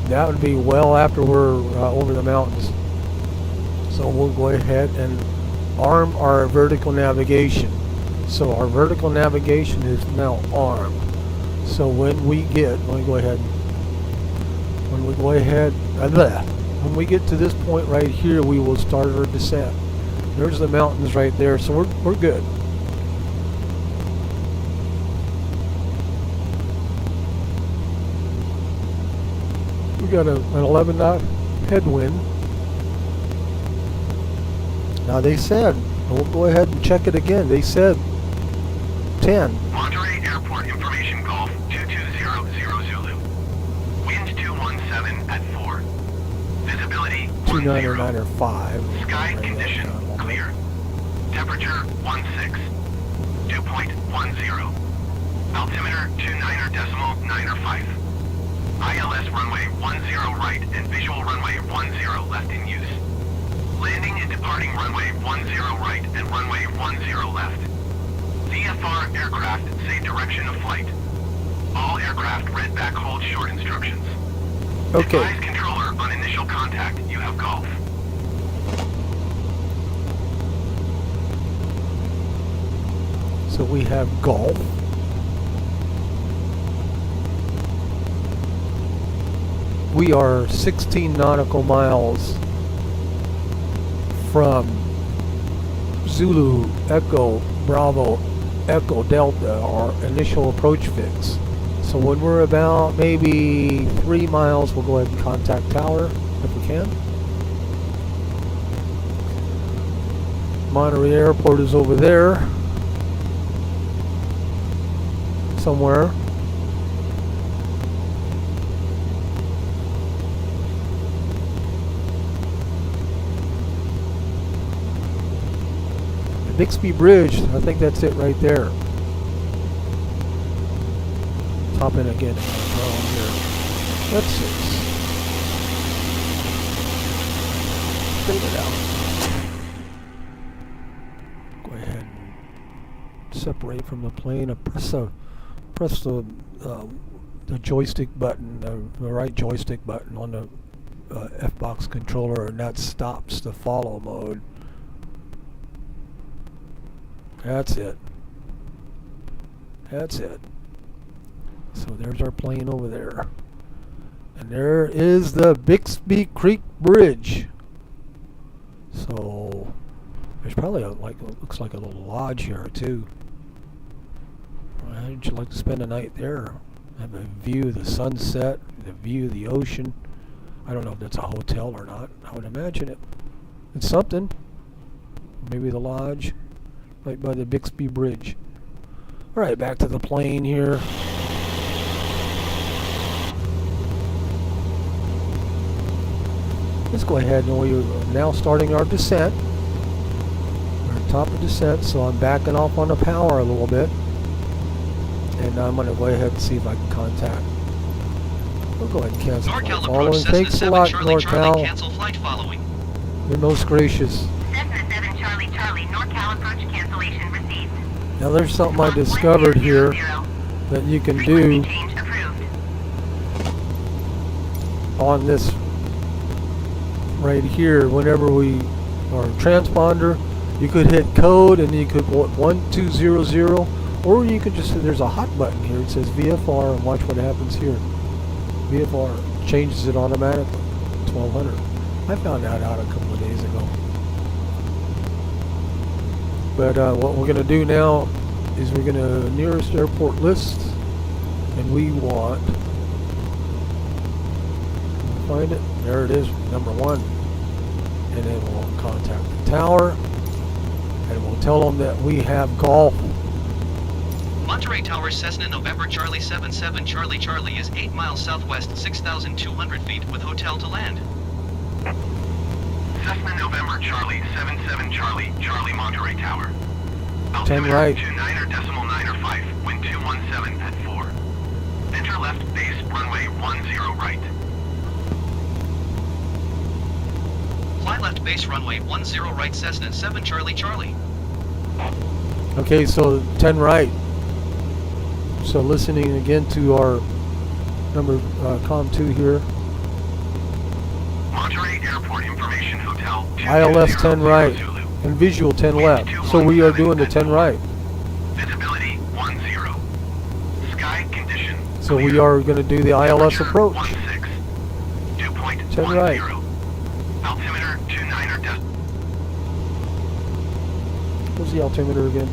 that would be well after we're over the mountains. So we'll go ahead and arm our vertical navigation. So our vertical navigation is now armed. So when we get, when we get to this point right here, we will start our descent. There's the mountains right there, so we're good. We got an 11 knot headwind. Now they said, we'll go ahead and check it again. They said 10. Monterey Airport Information Golf 2200 Zulu. Wind 217 at 4. Visibility 2909 or 5. Sky condition clear. Temperature 16. Dew point 10. Altimeter 29.905. ILS runway 10 right and visual runway 10 left in use. Landing and departing runway 10 right and runway 10 left. VFR aircraft say direction of flight. All aircraft read back hold short instructions. Okay. Advise controller on initial contact. You have golf. So we have golf. We are 16 nautical miles from Zulu Echo Bravo Echo Delta, our initial approach fix. So when we're about maybe 3 miles, we'll go ahead and contact tower if we can. Monterey Airport is over there somewhere. Bixby Bridge, I think that's it right there. Top in again. Here. Let's see. Straighten it out. separate from the plane. I press the joystick button, the right joystick button on the F-box controller, and that stops the follow mode. That's it. That's it. So there's our plane over there. And there is the Bixby Creek Bridge. So there's probably looks like a little lodge here too. How'd you like to spend a night there? Have a view of the sunset, the view of the ocean. I don't know if that's a hotel or not. I would imagine it's something. Maybe the lodge, right by the Bixby Bridge. All right, back to the plane here. Let's go ahead and we are now starting our descent. We're at top of descent, so I'm backing off on the power a little bit. And I'm going to go ahead and see if I can contact. We'll go ahead and cancel flight NorCal following. approach Thanks Cessna a lot, 7 Charlie Charlie, NorCal. cancel flight following. You're most gracious. Cessna 7 Charlie Charlie, NorCal approach cancellation received. Now there's something I discovered here that you can do Change approved. on this right here. Whenever we our transponder, you could hit code and you could put 1200, or you could just, there's a hot button here. It says VFR, and watch what happens here. VFR changes it automatically. 1200. I found that out a couple of days ago. But what we're going to do now is we're going to nearest airport list, and we want, find it, there it is, number 1, and then we'll contact the tower, and we'll tell them that we have golf. Monterey Tower Cessna November Charlie 77 Charlie Charlie is 8 miles southwest, 6,200 feet with hotel to land. Cessna November Charlie 77 Charlie Charlie Monterey Tower. 10 right. 29.905, wind 217 at 4. Enter left base runway 10 right. Fly left base runway 10 right Cessna 7 Charlie Charlie. Okay, so 10 right. So listening again to our number COM 2 here. Monterey Airport Information Hotel. ILS 10 right and visual 10 left. So we are doing the 10 right. Visibility 10. Sky condition. So we are going to do the ILS approach. 16. Dew point 10 right. 10. Altimeter 29 or decimal. What's the altimeter again?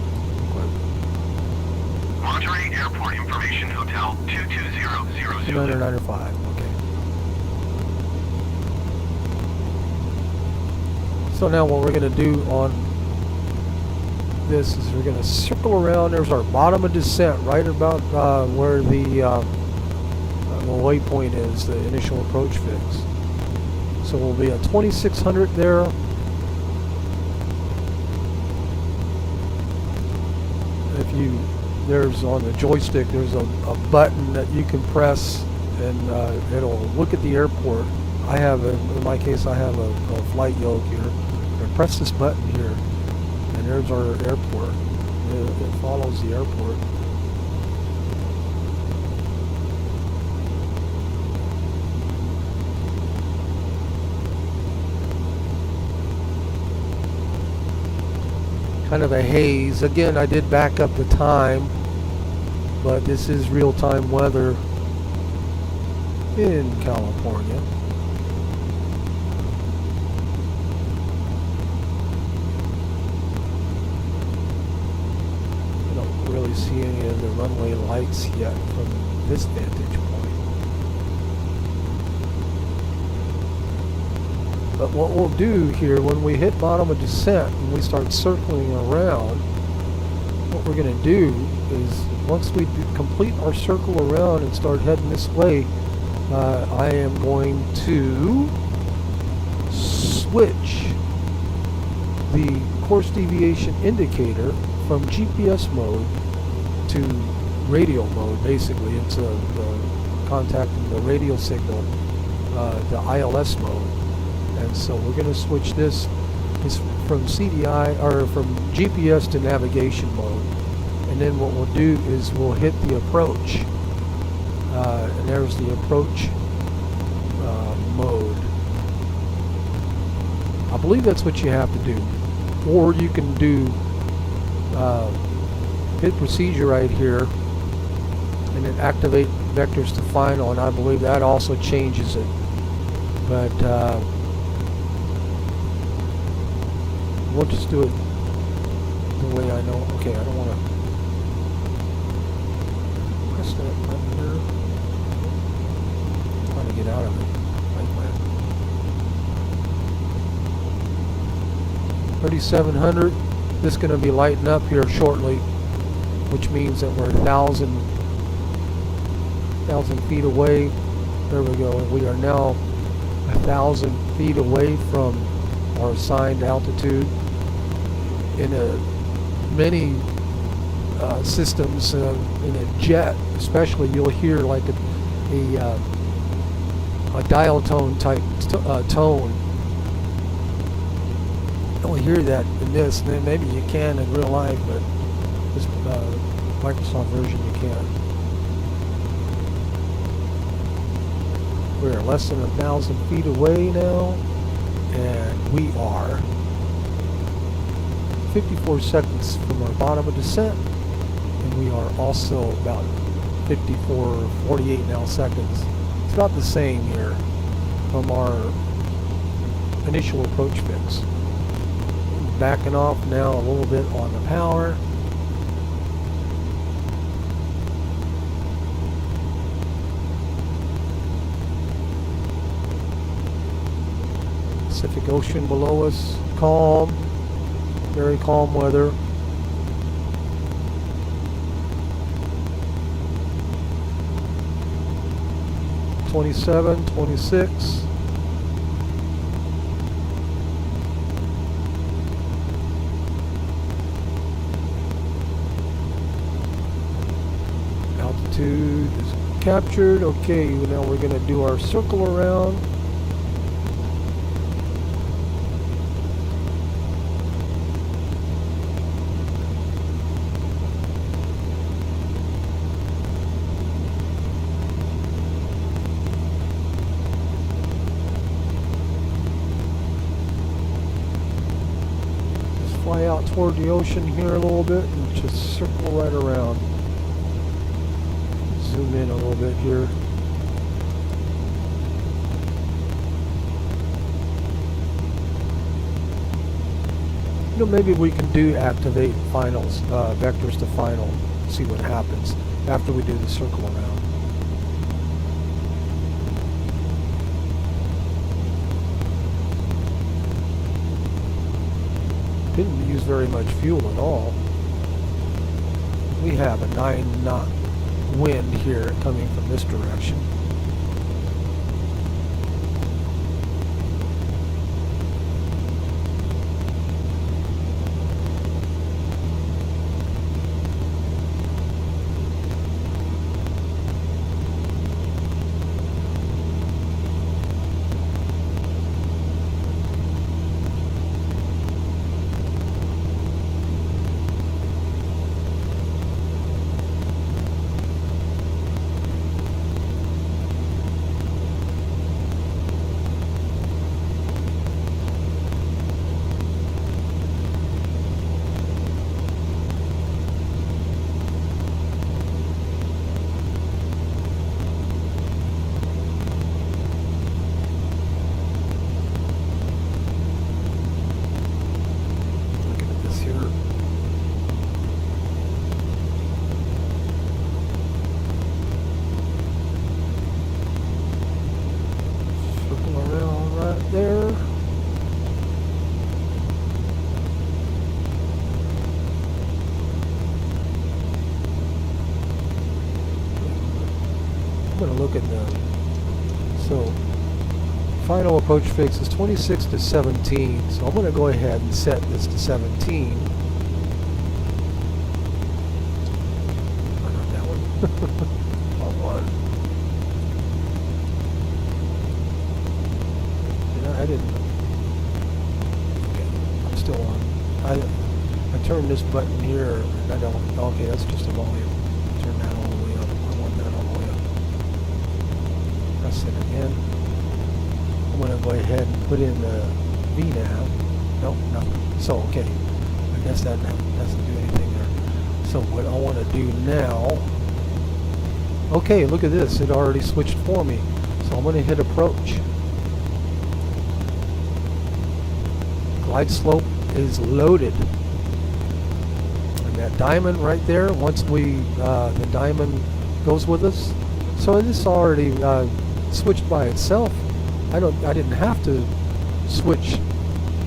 Monterey Airport Information Hotel 22000. 2905. Okay. So now what we're going to do on this is we're going to circle around. There's our bottom of descent right about where the waypoint is, the initial approach fix. So we'll be at 2600 there. If you, there's on the joystick, there's a button that you can press, and it'll look at the airport. I have, in my case, I have a flight yoke here. I press this button here, and there's our airport. It follows the airport. Kind of a haze. Again, I did back up the time, but this is real-time weather in California. I don't really see any of the runway lights yet from this vantage point. But what we'll do here, when we hit bottom of descent and we start circling around, what we're going to do is once we complete our circle around and start heading this way, I am going to switch the course deviation indicator from GPS mode to radio mode. Basically, it's contacting the radio signal, the ILS mode. And so we're going to switch this from CDI or from GPS to navigation mode. And then what we'll do is we'll hit the approach. And there's the approach mode. I believe that's what you have to do. Or you can do hit procedure right here and then activate vectors to final, and I believe that also changes it. But we'll just do it the way I know. Okay, I don't want to press that button here. I'm trying to get out of it. Like that. 3700. This is going to be lighting up here shortly, which means that we're 1,000 feet away. There we go. We are now 1,000 feet away from our assigned altitude. In many systems, in a jet especially, you'll hear like a dial tone type tone. You'll hear that in this, and then maybe you can in real life, but this Microsoft version you can't. We're less than 1,000 feet away now, and we are 54 seconds from our bottom of descent, and we are also about 54, 48 now seconds. It's about the same here from our initial approach fix. Backing off now a little bit on the power. Pacific Ocean below us, calm, very calm weather. (27, 26). Altitude is captured. Okay, now we're going to do our circle around. Fly out toward the ocean here a little bit and just circle right around. Zoom in a little bit here. You know, maybe we can activate finals, vectors to final, see what happens after we do the circle around. Didn't use very much fuel at all. We have a 9-knot wind here coming from this direction. I'm going to look at the, so final approach fix is 26 to 17, so I'm going to go ahead and set this to 17. Oh, not that one. Wrong one. I didn't. Okay, I'm still on. I turned turn this button here. I don't. Okay, that's just a volume. Turn that all the way up. I want that all the way up. Press it again. I'm going to go ahead and put in the VNAV. Nope, nothing. So, okay. I guess that doesn't do anything there. So what I want to do now... Okay, look at this. It already switched for me. So I'm going to hit approach. Glide slope is loaded. And that diamond right there, once the diamond goes with us, so this already switched by itself. I didn't have to switch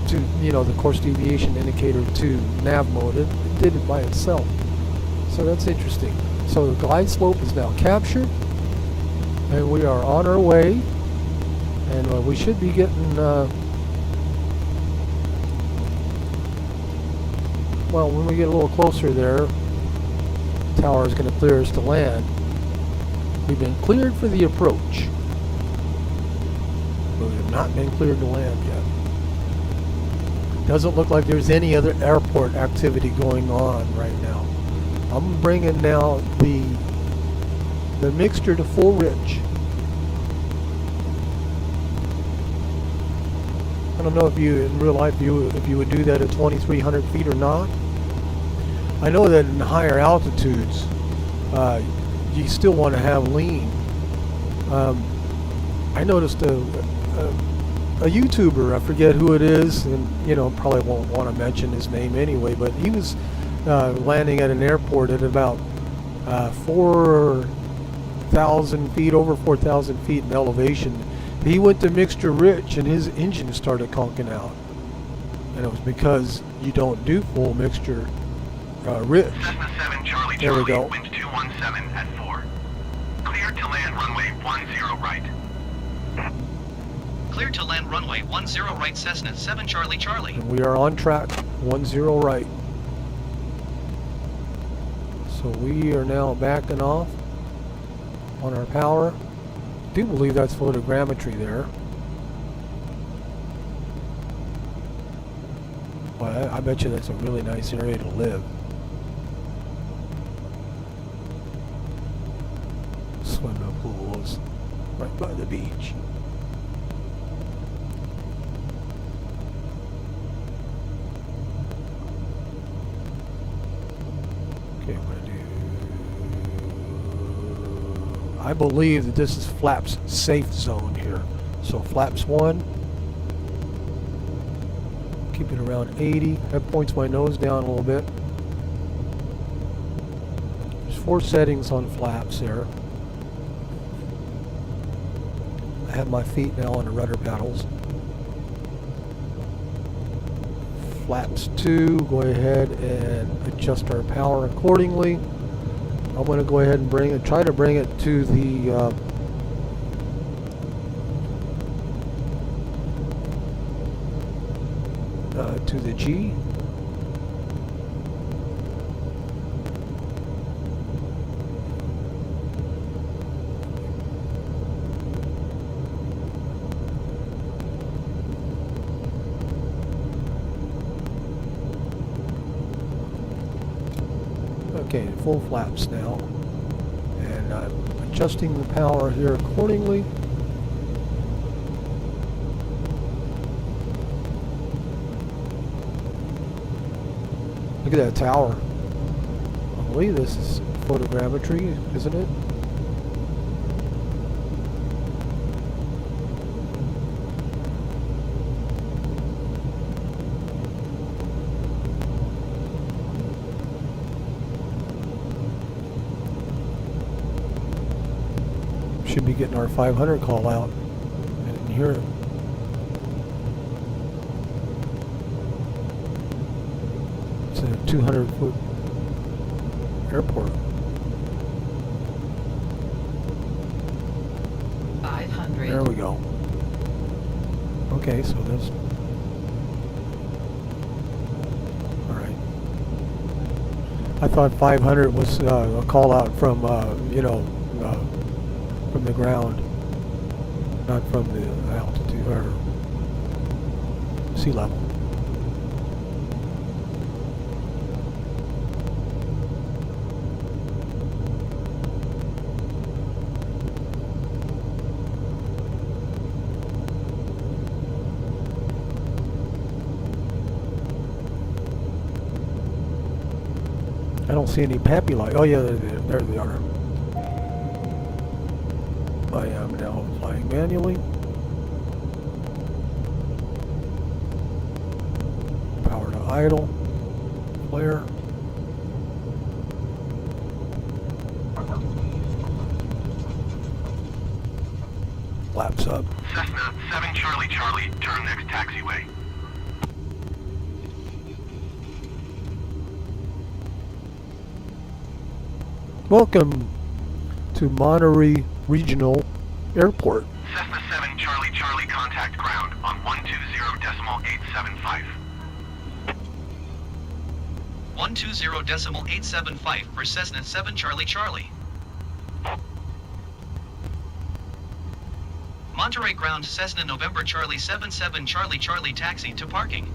to, the course deviation indicator to nav mode. It did it by itself. So that's interesting. So the glide slope is now captured, and we are on our way, and we should be getting well, when we get a little closer there, the tower is going to clear us to land. We've been cleared for the approach, but we have not been cleared to land yet. Doesn't look like there's any other airport activity going on right now. I'm bringing now the mixture to full rich. I don't know if you, in real life, if you would do that at 2,300 feet or not. I know that in higher altitudes, you still want to have lean. I noticed a YouTuber, I forget who it is, and probably won't want to mention his name anyway, but he was landing at an airport at about 4,000 feet, over 4,000 feet in elevation. He went to mixture rich and his engine started conking out, and it was because you don't do full mixture rich. Cessna 7 Charlie There we Charlie, go. wind 217 at 4. Cleared to land runway 10 right. Clear to land runway 10 right Cessna 7 Charlie Charlie. And we are on track 10 right. So we are now backing off on our power. I do believe that's photogrammetry there. Well, I bet you that's a really nice area to live. Swimming pools right by the beach. Okay, I'm gonna do... I believe that this is flaps safe zone here. So flaps 1. Keep it around 80. That points my nose down a little bit. There's 4 settings on flaps there. I have my feet now on the rudder pedals. Flaps 2, go ahead and adjust our power accordingly. I'm going to go ahead and try to bring it to the G. Okay, full flaps now, and I'm adjusting the power here accordingly. Look at that tower. I believe this is photogrammetry, isn't it? Should be getting our 500 call out. I didn't hear it. It's a 200-foot airport. 500. There we go. Okay, so there's... Alright. I thought 500 was a call out from, from the ground, not from the altitude or sea level. don't see any PAPI light. Oh yeah, there they are. I am now flying manually. Power to idle. Flare. Flaps up. Cessna 7 Charlie Charlie, turn next taxiway. Welcome to Monterey Regional Airport. Cessna 7 Charlie Charlie, contact ground on 120.875. 120.875 for Cessna 7 Charlie Charlie. Monterey ground Cessna November Charlie 77 Charlie Charlie, taxi to parking.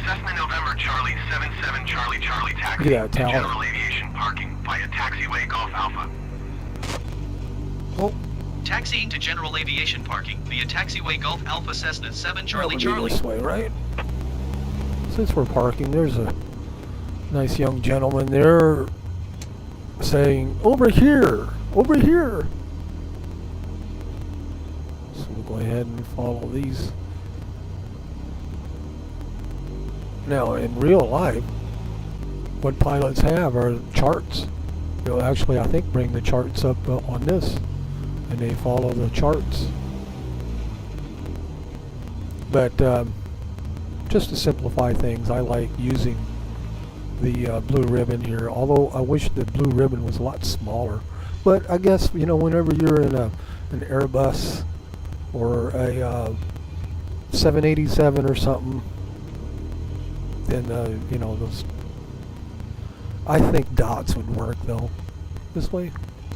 Cessna November Charlie 77 Charlie Charlie, taxi Look at that to tower. general aviation parking via taxiway Golf Alpha. Oh, Taxiing to general aviation parking via taxiway Golf Alpha Cessna 7 Charlie that would be Charlie. this way, right? Since we're parking, there's a nice young gentleman there saying, over here, over here. So we'll go ahead and follow these. Now, in real life, what pilots have are charts. They'll actually, I think, bring the charts up on this, and they follow the charts. But just to simplify things, I like using the blue ribbon here, although I wish the blue ribbon was a lot smaller. But I guess, you know, whenever you're in an Airbus or a 787 or something, then, you know, those, I think dots would work though. This way,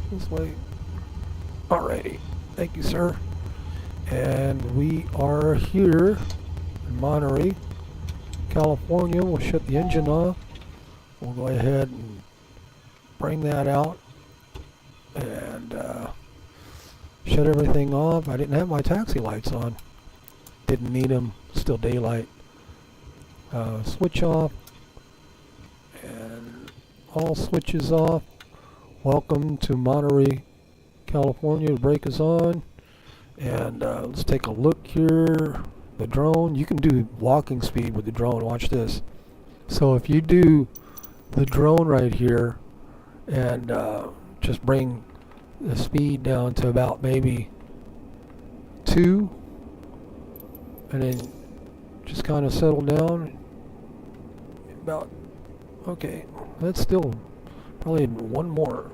this way. Alrighty, thank you, sir. And we are here in Monterey, California. We'll shut the engine off. We'll go ahead and bring that out and shut everything off. I didn't have my taxi lights on. Didn't need them. Still daylight. Switch off. And all switches off. Welcome to Monterey, California. The brake is on. And let's take a look here. The drone. You can do walking speed with the drone. Watch this. So if you do the drone right here and just bring the speed down to about maybe 2, and then just kind of settle down about, okay, that's still probably one more.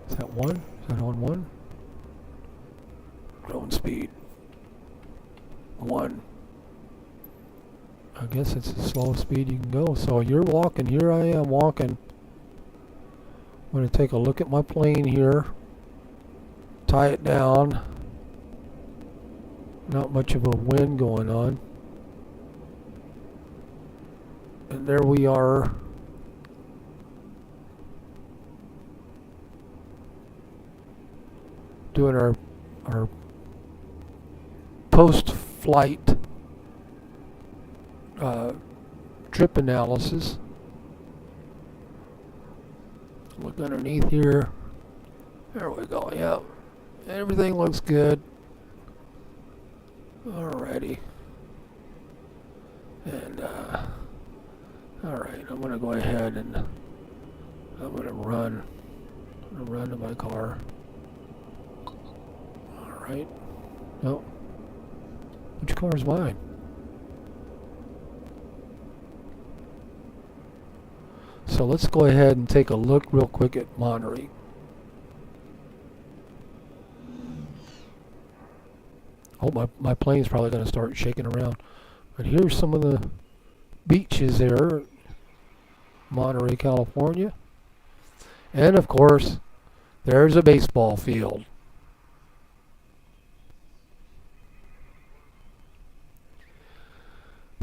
Is that one? Is that on 1? Drone speed 1. I guess it's the slowest speed you can go. So you're walking, here I am walking. I'm going to take a look at my plane here. Tie it down. Not much of a wind going on. And there we are. Doing our post-flight trip analysis. Look underneath here. There we go. Yep. Everything looks good. Alrighty. And alright, I'm gonna go ahead and I'm gonna run to my car. Alright. No. Which car is mine? So let's go ahead and take a look real quick at Monterey. Oh, my plane's probably going to start shaking around. But here's some of the beaches there. Monterey, California. And of course, there's a baseball field.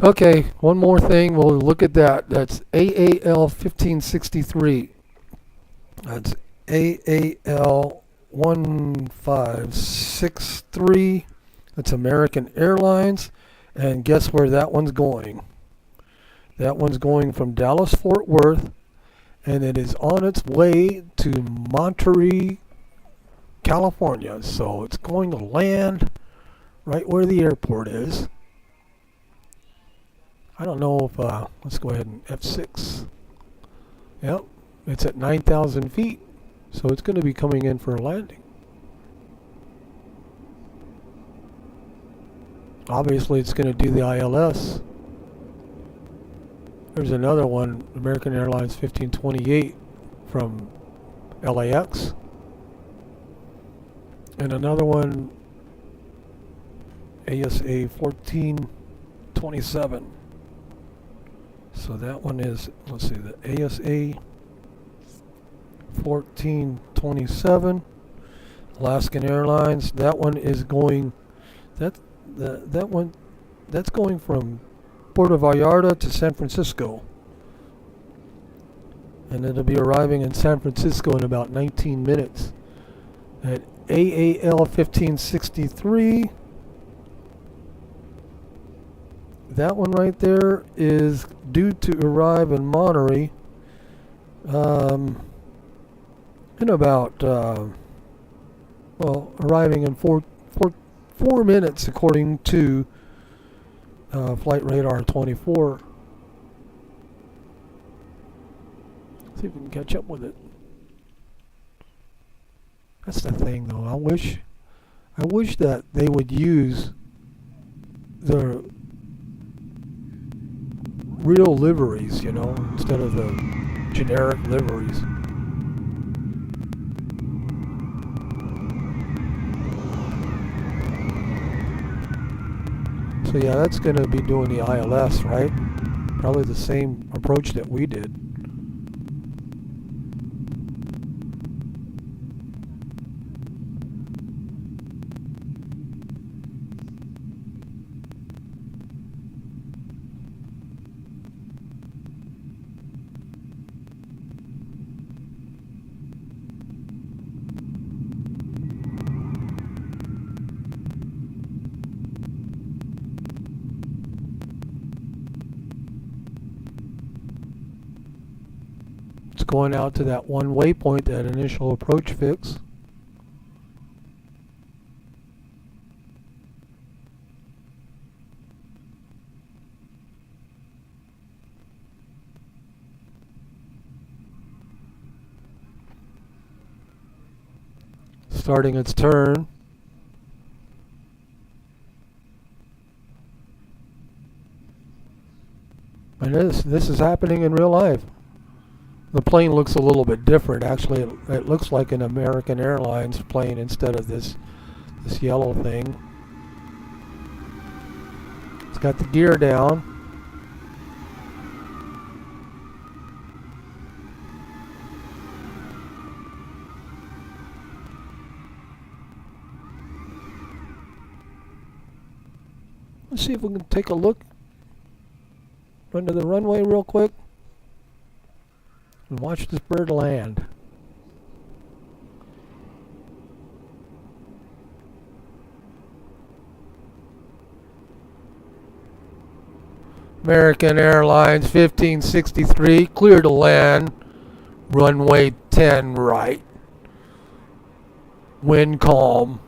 Okay, one more thing. We'll look at that. That's AAL 1563. That's AAL 1563. That's American Airlines. And guess where that one's going? That one's going from Dallas Fort Worth, and it is on its way to Monterey, California. So it's going to land right where the airport is. I don't know if, let's go ahead and F6. Yep, it's at 9,000 feet, so it's going to be coming in for a landing. Obviously, it's going to do the ILS. There's another one, American Airlines 1528 from LAX. And another one, ASA 1427. So that one is, let's see, the ASA 1427, Alaskan Airlines. That one is going, that's going from Puerto Vallarta to San Francisco. And it'll be arriving in San Francisco in about 19 minutes. At AAL 1563. That one right there is due to arrive in Monterey in about, arriving in four minutes according to Flight Radar 24. See if we can catch up with it. That's the thing, though. I wish that they would use the real liveries, you know, instead of the generic liveries. So yeah, that's going to be doing the ILS, right? Probably the same approach that we did. Going out to that one waypoint, that initial approach fix. Starting its turn. And this is happening in real life. The plane looks a little bit different. Actually, it looks like an American Airlines plane instead of this yellow thing. It's got the gear down. Let's see if we can take a look under the runway real quick and watch this bird land. American Airlines 1563, clear to land, runway 10 right, wind calm.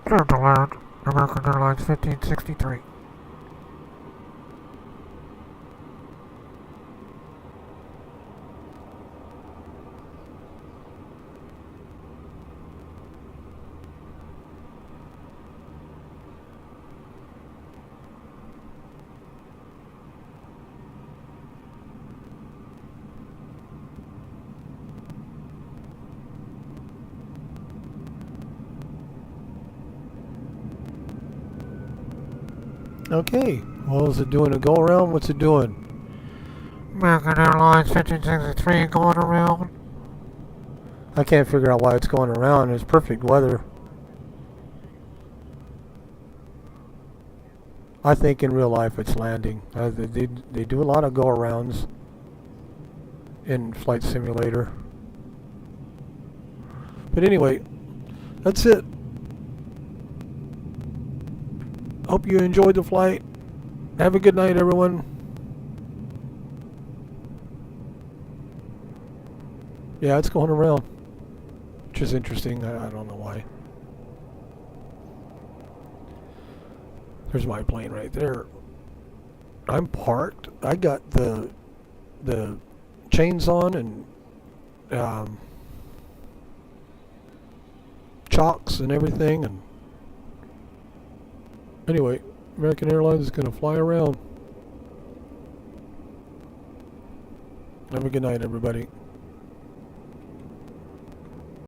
Clear to land, American Airlines 1563. Okay, well, is it doing a go around? What's it doing? American Airlines 1563 going around. I can't figure out why it's going around. It's perfect weather. I think in real life it's landing. They do a lot of go arounds in Flight Simulator. But anyway, That's it. Hope you enjoyed the flight. Have a good night, everyone. Yeah, it's going around, which is interesting. I don't know why. There's my plane right there. I'm parked. I got the chains on and chocks and everything. And anyway, American Airlines is going to fly around. Have a good night, everybody.